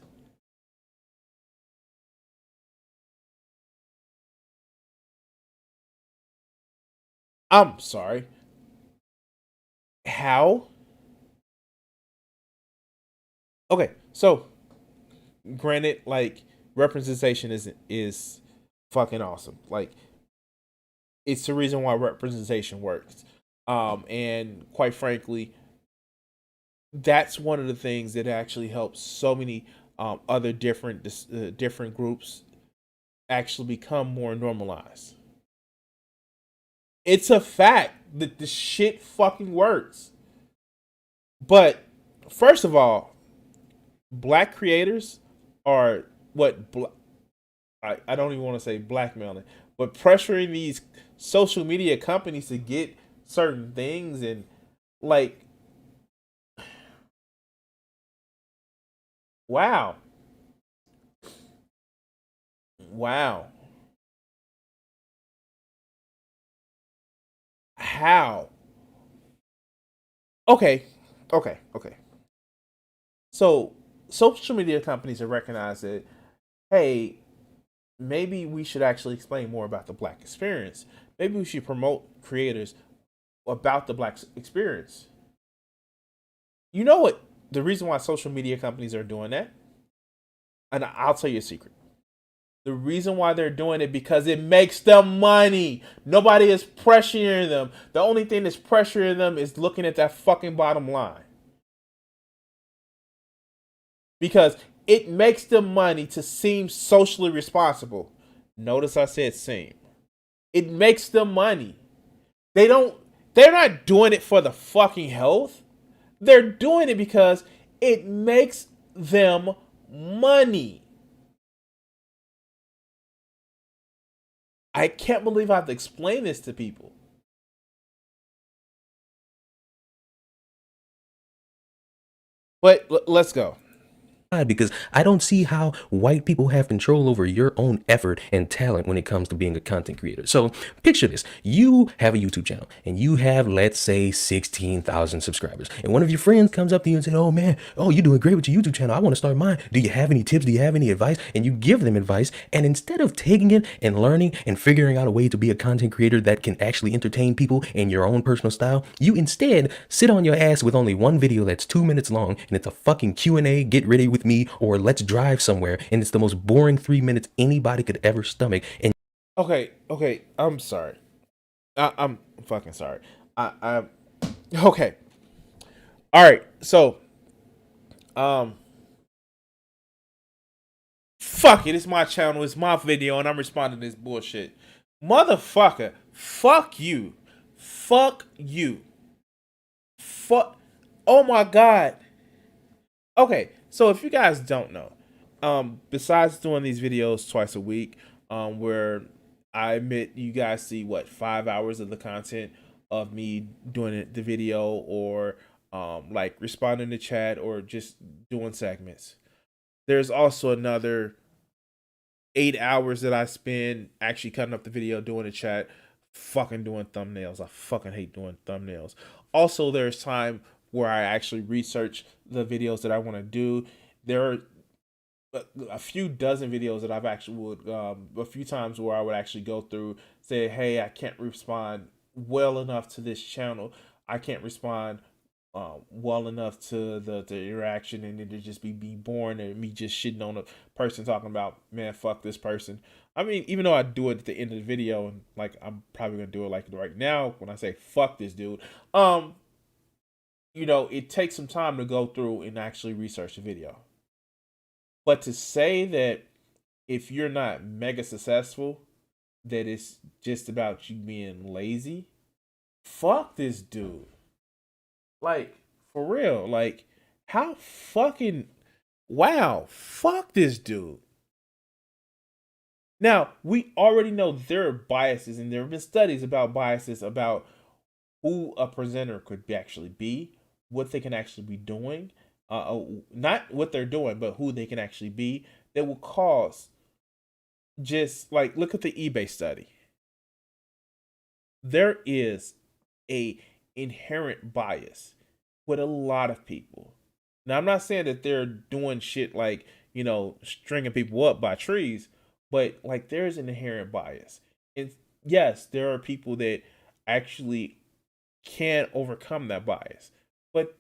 I'm sorry. How? Okay, so granted, like, representation is fucking awesome. Like, it's the reason why representation works. And quite frankly, that's one of the things that actually helps so many other different groups actually become more normalized. It's a fact that the shit fucking works. But first of all, black creators are what I don't even want to say blackmailing, but pressuring these social media companies to get certain things, and like, wow. How? Okay. So social media companies have recognized that, hey, maybe we should actually explain more about the black experience. Maybe we should promote creators about the black experience. You know what? The reason why social media companies are doing that, and I'll tell you a secret. The reason why they're doing it, because it makes them money. Nobody is pressuring them. The only thing that's pressuring them is looking at that fucking bottom line. Because it makes them money to seem socially responsible. Notice I said seem. It makes them money. They're not doing it for the fucking health. They're doing it because it makes them money. I can't believe I have to explain this to people. But let's go. Because I don't see how white people have control over your own effort and talent when it comes to being a content creator. So picture this. You have a YouTube channel and you have, let's say, 16,000 subscribers. And one of your friends comes up to you and says, oh man, you're doing great with your YouTube channel. I want to start mine. Do you have any tips? Do you have any advice? And you give them advice. And instead of taking it and learning and figuring out a way to be a content creator that can actually entertain people in your own personal style, you instead sit on your ass with only one video that's 2 minutes long, and it's a fucking Q&A, get ready with me, or let's drive somewhere, and it's the most boring 3 minutes anybody could ever stomach. And okay, I'm sorry. I'm fucking sorry. Okay. All right. So, fuck it. It's my channel. It's my video, and I'm responding to this bullshit. Motherfucker. Fuck you. Fuck you. Fuck. Oh my god. Okay. So if you guys don't know, besides doing these videos twice a week, where I admit you guys see 5 hours of the content of me doing the video, or like responding to chat, or just doing segments. There's also another 8 hours that I spend actually cutting up the video, doing the chat, fucking doing thumbnails. I fucking hate doing thumbnails. Also, there's time where I actually research the videos that I want to do, there are a few dozen videos that I've actually would a few times where I would actually go through, say, hey, I can't respond well enough to this channel. I can't respond well enough to the interaction, and it just be boring and me just shitting on a person talking about, man, fuck this person. I mean, even though I do it at the end of the video, and like I'm probably gonna do it like right now when I say fuck this dude, you know, it takes some time to go through and actually research the video. But to say that if you're not mega successful, that it's just about you being lazy, fuck this dude. Like, for real, like, how fucking, wow, fuck this dude. Now, we already know there are biases, and there have been studies about biases about who a presenter could actually be, what they can actually be doing, not what they're doing, but who they can actually be, that will cause, just like, look at the eBay study. There is a inherent bias with a lot of people. Now, I'm not saying that they're doing shit like, you know, stringing people up by trees, but like there's an inherent bias. And yes, there are people that actually can overcome that bias, but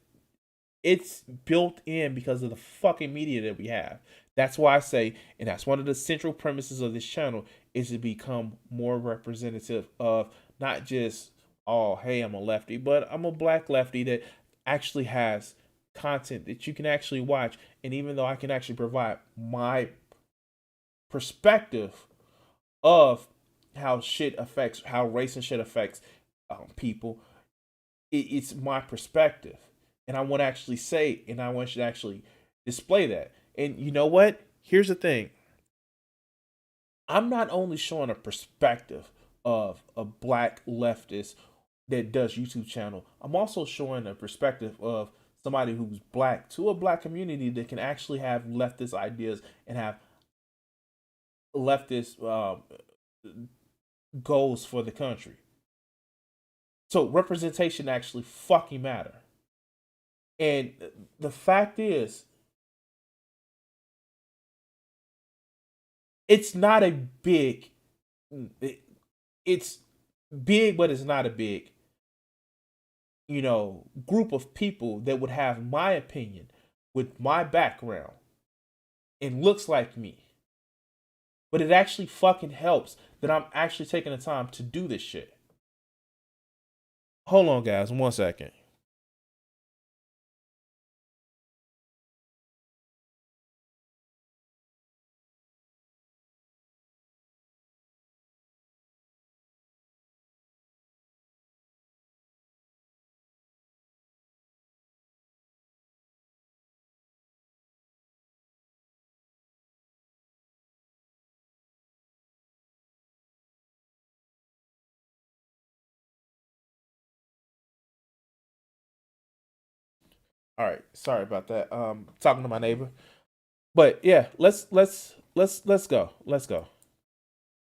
it's built in because of the fucking media that we have. That's why I say, and that's one of the central premises of this channel, is to become more representative of not just, oh, hey, I'm a lefty, but I'm a black lefty that actually has content that you can actually watch. And even though I can actually provide my perspective of how shit affects, how race and shit affects people, it's my perspective. And I want to actually say, and I want you to actually display that. And you know what? Here's the thing. I'm not only showing a perspective of a black leftist that does YouTube channel. I'm also showing a perspective of somebody who's black to a black community that can actually have leftist ideas and have leftist goals for the country. So representation actually fucking matter. And the fact is, it's not a big, it's big, but it's not a big, you know, group of people that would have my opinion with my background and looks like me. But it actually fucking helps that I'm actually taking the time to do this shit. Hold on, guys, 1 second. All right, sorry about that. Talking to my neighbor, but yeah, let's go. Let's go.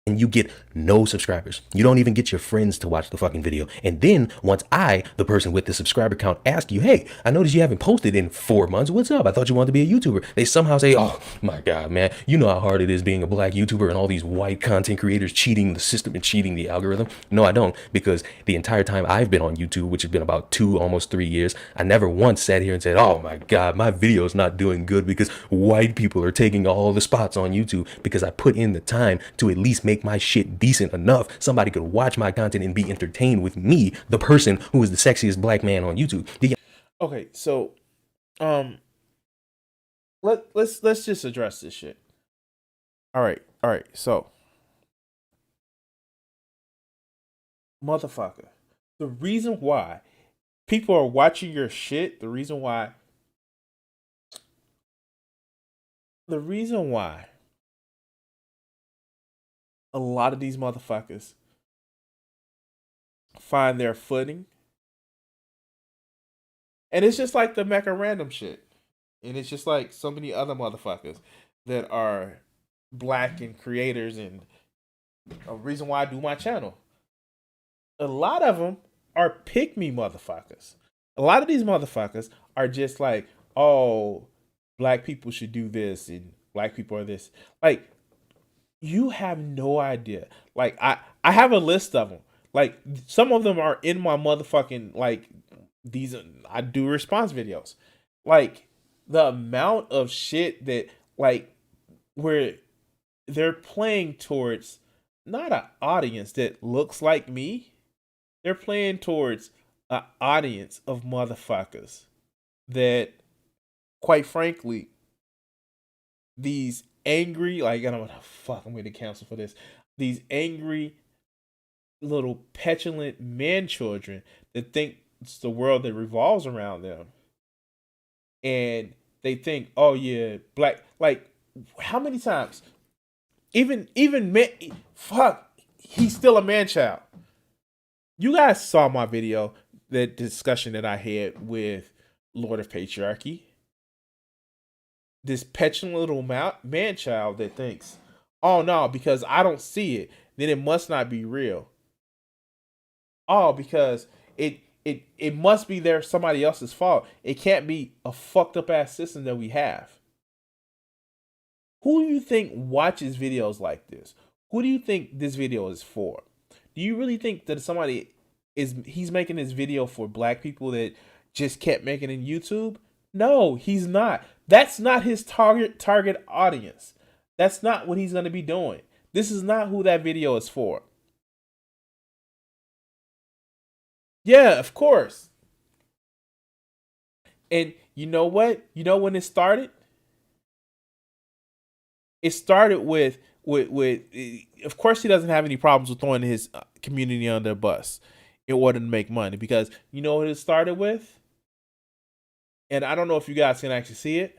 And you get no subscribers. You don't even get your friends to watch the fucking video. And then once I, the person with the subscriber count, ask you, hey, I noticed you haven't posted in 4 months. What's up? I thought you wanted to be a YouTuber. They somehow say, oh my God, man, you know how hard it is being a black YouTuber and all these white content creators cheating the system and cheating the algorithm. No, I don't, because the entire time I've been on YouTube, which has been about 2, almost 3 years, I never once sat here and said, oh my God, my video is not doing good because white people are taking all the spots on YouTube, because I put in the time to at least make my shit decent enough somebody could watch my content and be entertained with me, the person who is the sexiest black man on YouTube. Okay, so let's just address this shit. All right, so motherfucker, the reason why people are watching your shit, the reason why a lot of these motherfuckers find their footing. And it's just like the Mecharandom shit. And it's just like so many other motherfuckers that are black and creators, and a reason why I do my channel. A lot of them are pick me motherfuckers. A lot of these motherfuckers are just like, oh, black people should do this and black people are this. Like, you have no idea. Like, I have a list of them. Like, some of them are in my motherfucking, like, these, I do response videos. Like, the amount of shit that, like, where they're playing towards not an audience that looks like me. They're playing towards an audience of motherfuckers that, quite frankly, these angry, like, I don't know, fuck, I'm going to cancel for this. These angry little petulant man children that think it's the world that revolves around them. And they think, oh yeah, black, like, how many times? Even man, fuck, he's still a man child. You guys saw my video, the discussion that I had with Lord of Patriarchy. This petulant little man child that thinks, oh no, because I don't see it, then it must not be real. Oh, because it must be there somebody else's fault. It can't be a fucked up ass system that we have. Who do you think watches videos like this? Who do you think this video is for? Do you really think that he's making this video for black people that just kept making it in YouTube? No, he's not. That's not his target audience. That's not what he's going to be doing. This is not who that video is for. Yeah, of course. And you know what? You know when it started? It started with of course he doesn't have any problems with throwing his community under the bus in order to make money, because you know what it started with? And I don't know if you guys can actually see it,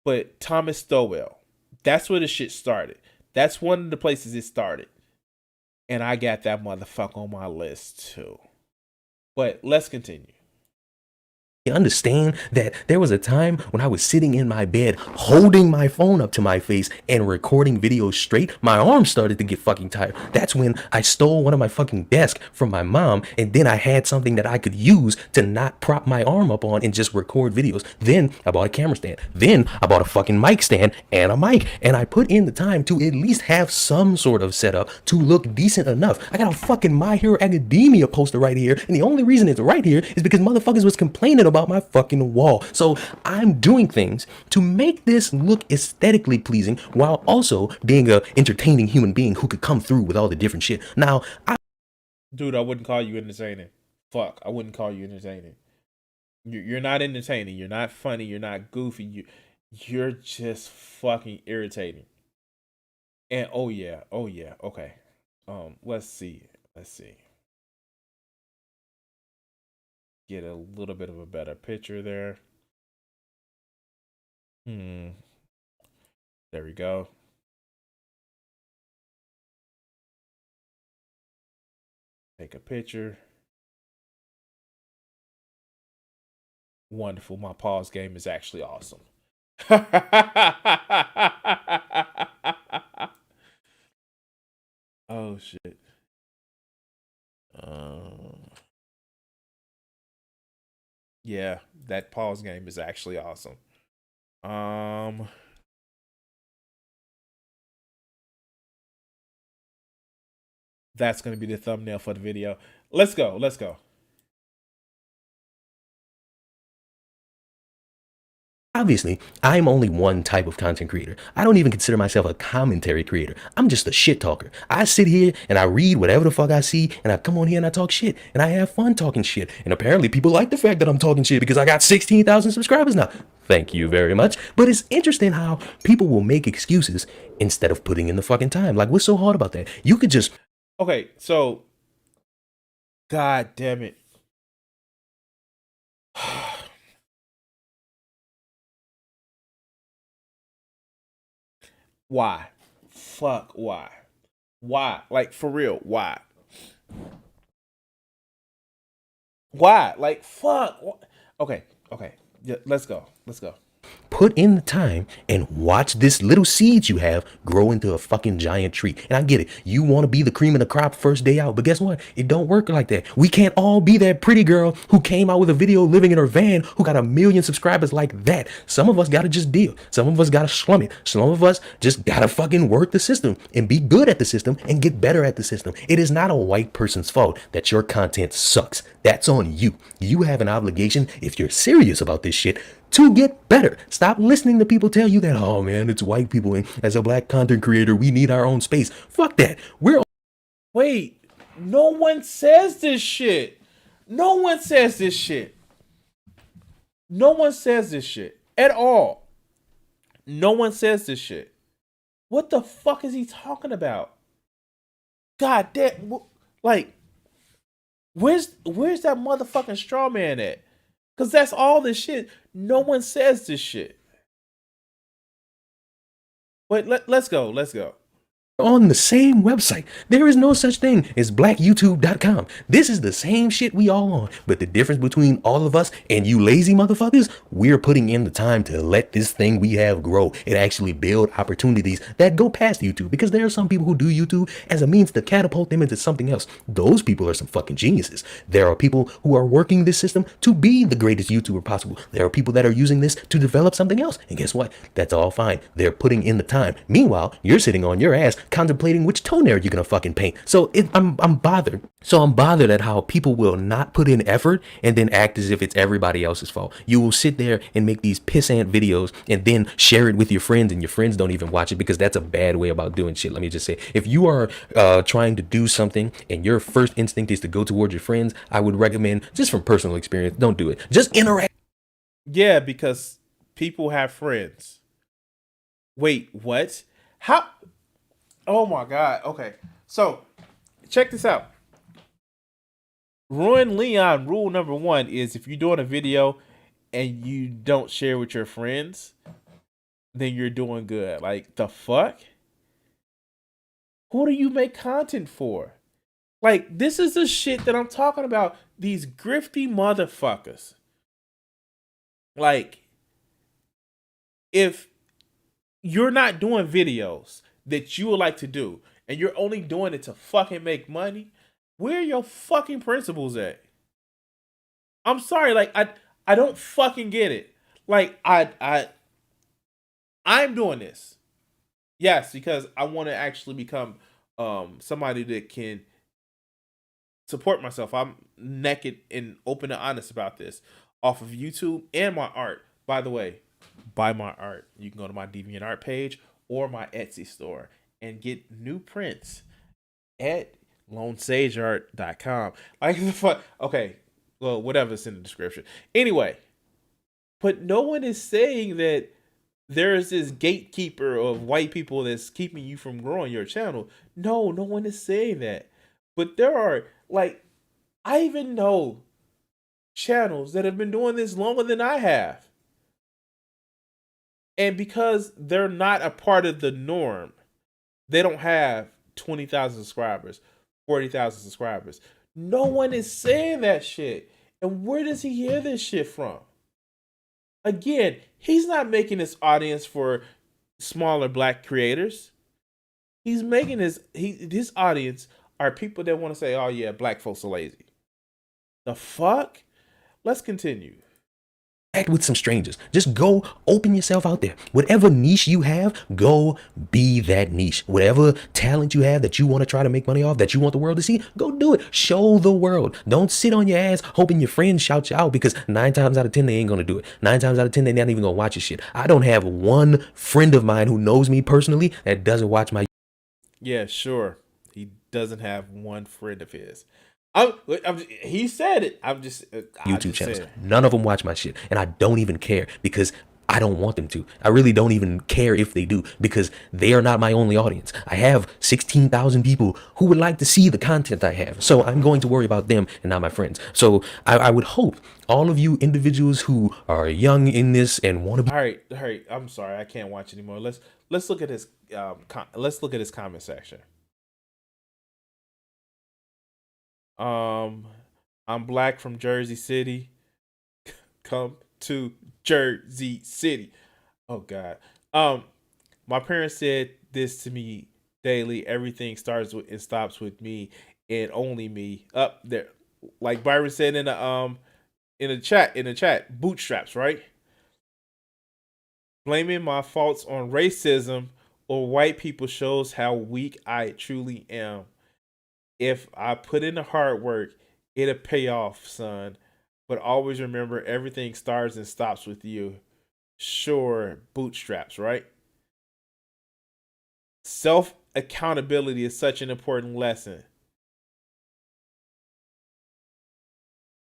but Thomas Stowell. That's where the shit started. That's one of the places it started. And I got that motherfucker on my list too. But let's continue. You understand that there was a time when I was sitting in my bed holding my phone up to my face and recording videos straight. My arms started to get fucking tired. That's when I stole one of my fucking desk from my mom, and then I had something that I could use to not prop my arm up on and just record videos. Then I bought a camera stand. Then I bought a fucking mic stand and a mic, and I put in the time to at least have some sort of setup to look decent enough. I got a fucking My Hero Academia poster right here, and the only reason it's right here is because motherfuckers was complaining about my fucking wall. So I'm doing things to make this look aesthetically pleasing while also being a entertaining human being who could come through with all the different shit. Now, Dude, I wouldn't call you entertaining. Fuck, I wouldn't call you entertaining. You're not entertaining. You're not funny. You're not goofy. You're just fucking irritating. And oh yeah, okay. Let's see. Get a little bit of a better picture there. There we go. Take a picture. Wonderful. My pause game is actually awesome. Oh shit. Yeah, that pause game is actually awesome. That's going to be the thumbnail for the video. Let's go. obviously, I'm only one type of content creator. I don't even consider myself a commentary creator. I'm just a shit talker. I sit here and I read whatever the fuck I see, and I come on here and I talk shit, and I have fun talking shit. And apparently people like the fact that I'm talking shit because I got 16,000 subscribers now. Thank you very much. But it's interesting how people will make excuses instead of putting in the fucking time. Like, what's so hard about that? You could just... Okay, so... God damn it. Why? Fuck, why? Why? Like, for real, why? Why? Like, fuck. Okay. Yeah, let's go. Put in the time and watch this little seed you have grow into a fucking giant tree. And I get it. You want to be the cream of the crop first day out. But guess what? It don't work like that. We can't all be that pretty girl who came out with a video living in her van who got 1 million subscribers like that. Some of us got to just deal. Some of us got to slum it. Some of us just got to fucking work the system and be good at the system and get better at the system. It is not a white person's fault that your content sucks. That's on you. You have an obligation, if you're serious about this shit, to get better. Stop listening to people tell you that, oh man, it's white people, and as a black content creator, we need our own space. Fuck that. Wait, no one says this shit. No one says this shit. No one says this shit at all. No one says this shit. What the fuck is he talking about? God damn, like, where's that motherfucking straw man at? Because that's all this shit. No one says this shit. Wait, let's go. Let's go. On the same website. There is no such thing as blackyoutube.com. This is the same shit we all on. But the difference between all of us and you lazy motherfuckers, we're putting in the time to let this thing we have grow and actually build opportunities that go past YouTube. Because there are some people who do YouTube as a means to catapult them into something else. Those people are some fucking geniuses. There are people who are working this system to be the greatest YouTuber possible. There are people that are using this to develop something else. And guess what? That's all fine. They're putting in the time. Meanwhile, you're sitting on your ass contemplating which toenail you're gonna fucking paint. So I'm bothered. So I'm bothered at how people will not put in effort and then act as if it's everybody else's fault. You will sit there and make these pissant videos and then share it with your friends, and your friends don't even watch it, because that's a bad way about doing shit. Let me just say, if you are trying to do something and your first instinct is to go towards your friends, I would recommend, just from personal experience, don't do it. Just interact. Yeah, because people have friends. Wait, what? How? Oh my God. Okay. So check this out. Ruin Leon rule number 1 is, if you're doing a video and you don't share with your friends, then you're doing good. Like, the fuck? Who do you make content for? Like, this is the shit that I'm talking about. These grifty motherfuckers. Like, if you're not doing videos that you would like to do, and you're only doing it to fucking make money, where are your fucking principles at? I'm sorry, like, I don't fucking get it. Like, I'm doing this, yes, because I want to actually become somebody that can support myself. I'm naked and open and honest about this off of YouTube and my art. By the way, buy my art. You can go to my DeviantArt page or my Etsy store and get new prints at lonesageart.com. Like, the fuck? Okay, well, whatever's in the description. Anyway, but no one is saying that there's this gatekeeper of white people that's keeping you from growing your channel. No one is saying that. But there are, like, I even know channels that have been doing this longer than I have. And because they're not a part of the norm, they don't have 20,000 subscribers, 40,000 subscribers. No one is saying that shit. And where does he hear this shit from? Again, he's not making this audience for smaller black creators. He's making his audience are people that want to say, oh yeah, black folks are lazy. The fuck? Let's continue. Act with some strangers. Just go open yourself out there. Whatever niche you have, go be that niche. Whatever talent you have that you want to try to make money off, that you want the world to see, go do it. Show the world. Don't sit on your ass hoping your friends shout you out, because 9 times out of 10 they ain't gonna do it. 9 times out of 10 they're not even gonna watch your shit. I don't have one friend of mine who knows me personally that doesn't watch my. Yeah, sure. He doesn't have one friend of his. He said it. YouTube channels. None of them watch my shit, and I don't even care, because I don't want them to. I really don't even care if they do, because they are not my only audience. I have 16,000 people who would like to see the content I have, so I'm going to worry about them and not my friends. So I would hope all of you individuals who are young in this and want to be. All right. I'm sorry, I can't watch anymore. Let's look at his let's look at his comment section. I'm black from Jersey City. Come to Jersey City. Oh God. My parents said this to me daily. Everything starts with and stops with me and only me. Up there, like Byron said in the chat, bootstraps, right? Blaming my faults on racism or white people shows how weak I truly am. If I put in the hard work, it'll pay off, son. But always remember, everything starts and stops with you. Sure, bootstraps, right? Self accountability is such an important lesson.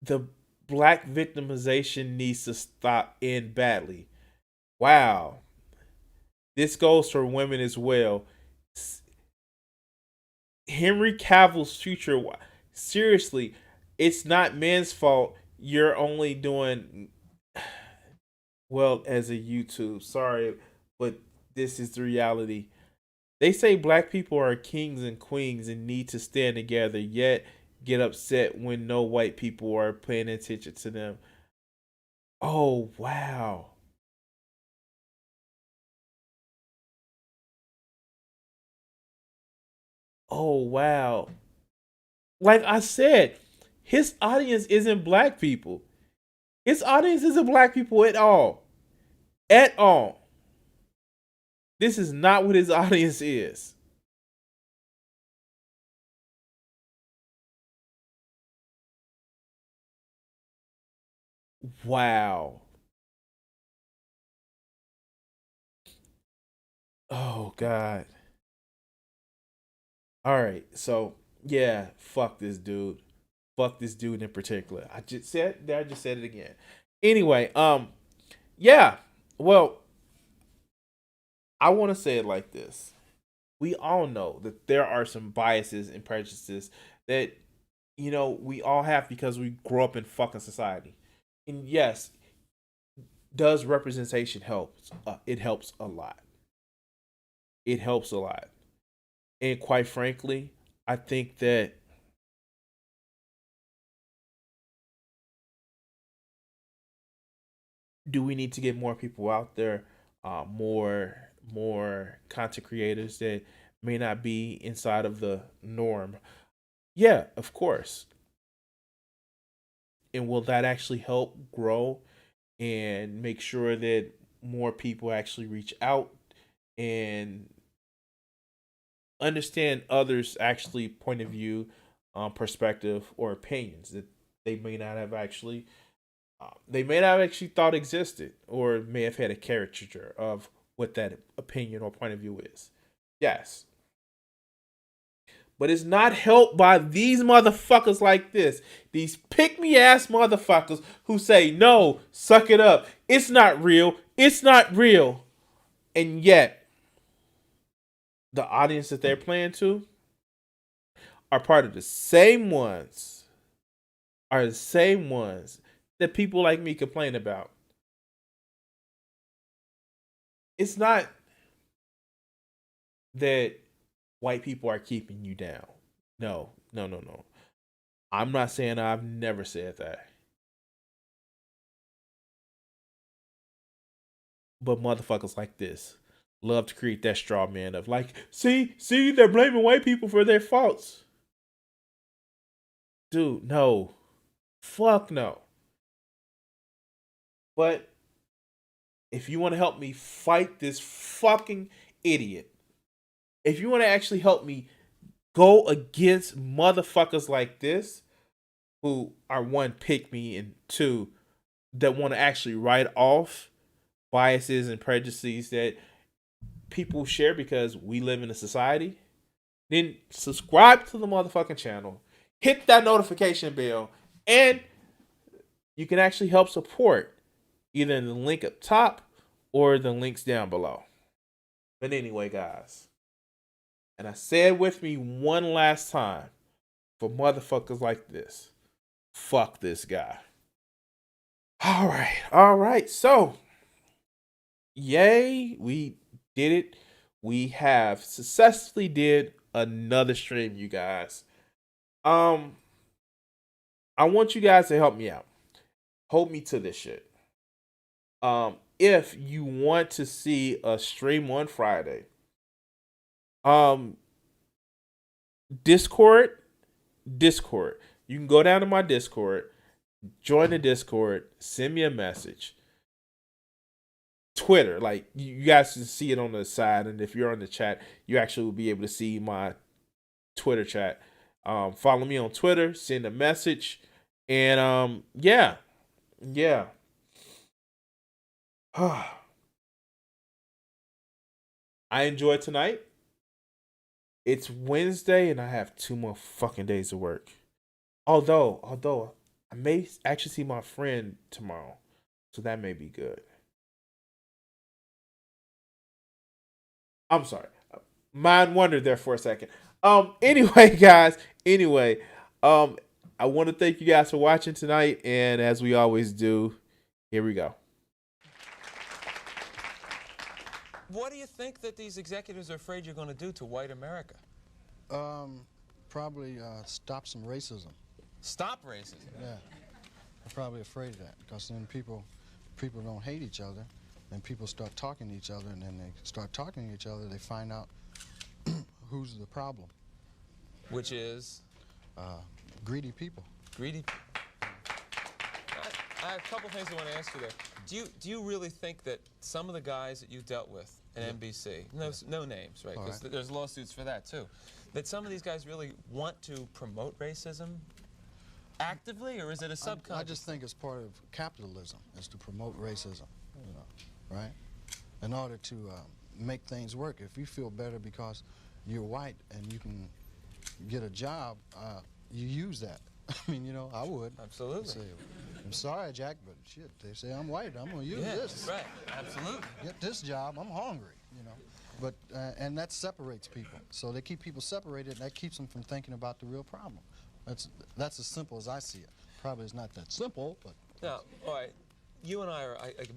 The black victimization needs to stop end badly. Wow. This goes for women as well. Henry Cavill's future. Seriously, it's not men's fault. You're only doing well as a YouTube. Sorry, but this is the reality. They say black people are kings and queens and need to stand together, yet get upset when no white people are paying attention to them. Oh, wow. Oh, wow. Like I said, his audience isn't black people. His audience isn't black people at all. At all. This is not what his audience is. Wow. Oh, God. All right. So, yeah, fuck this dude. Fuck this dude in particular. I just said it again. Anyway, yeah. Well, I want to say it like this. We all know that there are some biases and prejudices that, you know, we all have because we grow up in fucking society. And yes, does representation help? It helps a lot. It helps a lot. And quite frankly, I think that do we need to get more people out there, more content creators that may not be inside of the norm? Yeah, of course. And will that actually help grow and make sure that more people actually reach out and understand others' actually point of view, perspective, or opinions that they may not have actually thought existed, or may have had a caricature of what that opinion or point of view is. Yes. But it's not helped by these motherfuckers like this. These pick-me-ass motherfuckers who say, no, suck it up. It's not real. It's not real. And yet, the audience that they're playing to are part of the same ones, that people like me complain about. It's not that white people are keeping you down. No. I'm not saying I've never said that. But motherfuckers like this love to create that straw man of like, see, they're blaming white people for their faults. Dude, no. Fuck no. But if you want to help me fight this fucking idiot, if you want to actually help me go against motherfuckers like this, who are one, pick me, and two, that want to actually write off biases and prejudices that people share because we live in a society, then subscribe to the motherfucking channel, hit that notification bell, and you can actually help support either in the link up top or the links down below. But anyway, guys, and I say it with me one last time, for motherfuckers like this, fuck this guy. All right. So, yay, we did it. We have successfully did another stream, you guys. I want you guys to help me out. Hold me to this shit. If you want to see a stream on Friday, Discord. You can go down to my Discord, join the Discord, send me a message. Twitter, like you guys can see it on the side, and if you're on the chat, you actually will be able to see my Twitter chat. Follow me on Twitter, send a message, and yeah. I enjoyed tonight. It's Wednesday, and I have 2 more fucking days of work. Although I may actually see my friend tomorrow, so that may be good. I'm sorry. Mind wandered there for a second. Anyway, guys. I want to thank you guys for watching tonight, and as we always do, here we go. What do you think that these executives are afraid you're going to do to white America? Probably stop some racism. Stop racism? Yeah. I'm probably afraid of that, because then people don't hate each other, and people start talking to each other, and then they start talking to each other, they find out who's the problem. Which is? Greedy people. Greedy people. I have a couple things I want to ask you there. Do you really think that some of the guys that you dealt with at NBC, no names, right? Because there's lawsuits for that too, that some of these guys really want to promote racism actively, or is it a subconscious? I just think it's part of capitalism, is to promote racism, you know, right? In order to make things work. If you feel better because you're white and you can get a job, you use that. I mean, you know, I would. Absolutely. Say, I'm sorry, Jack, but shit, they say I'm white. I'm going to use this. Right, absolutely. Get this job. I'm hungry, you know. But and that separates people. So they keep people separated, and that keeps them from thinking about the real problem. That's as simple as I see it. Probably it's not that simple, but. Now, all right, you and I are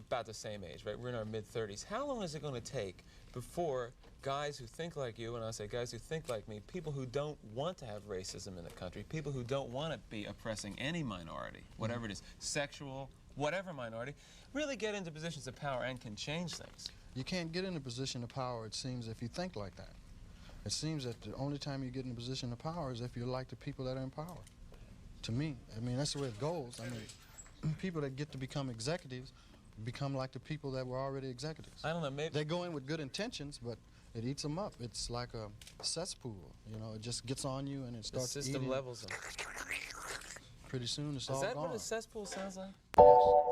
about the same age, right? We're in our mid-30s. How long is it going to take before guys who think like you, and I say guys who think like me, people who don't want to have racism in the country, people who don't want to be oppressing any minority, whatever it is, sexual, whatever minority, really get into positions of power and can change things? You can't get in a position of power, it seems, if you think like that. It seems that the only time you get in a position of power is if you're like the people that are in power. To me, I mean, that's the way it goes. I mean, people that get to become executives become like the people that were already executives. I don't know, maybe. They go in with good intentions, but it eats them up. It's like a cesspool, you know. It just gets on you and it starts eating. The system levels them. Pretty soon it's all gone. Is that what a cesspool sounds like? Yes.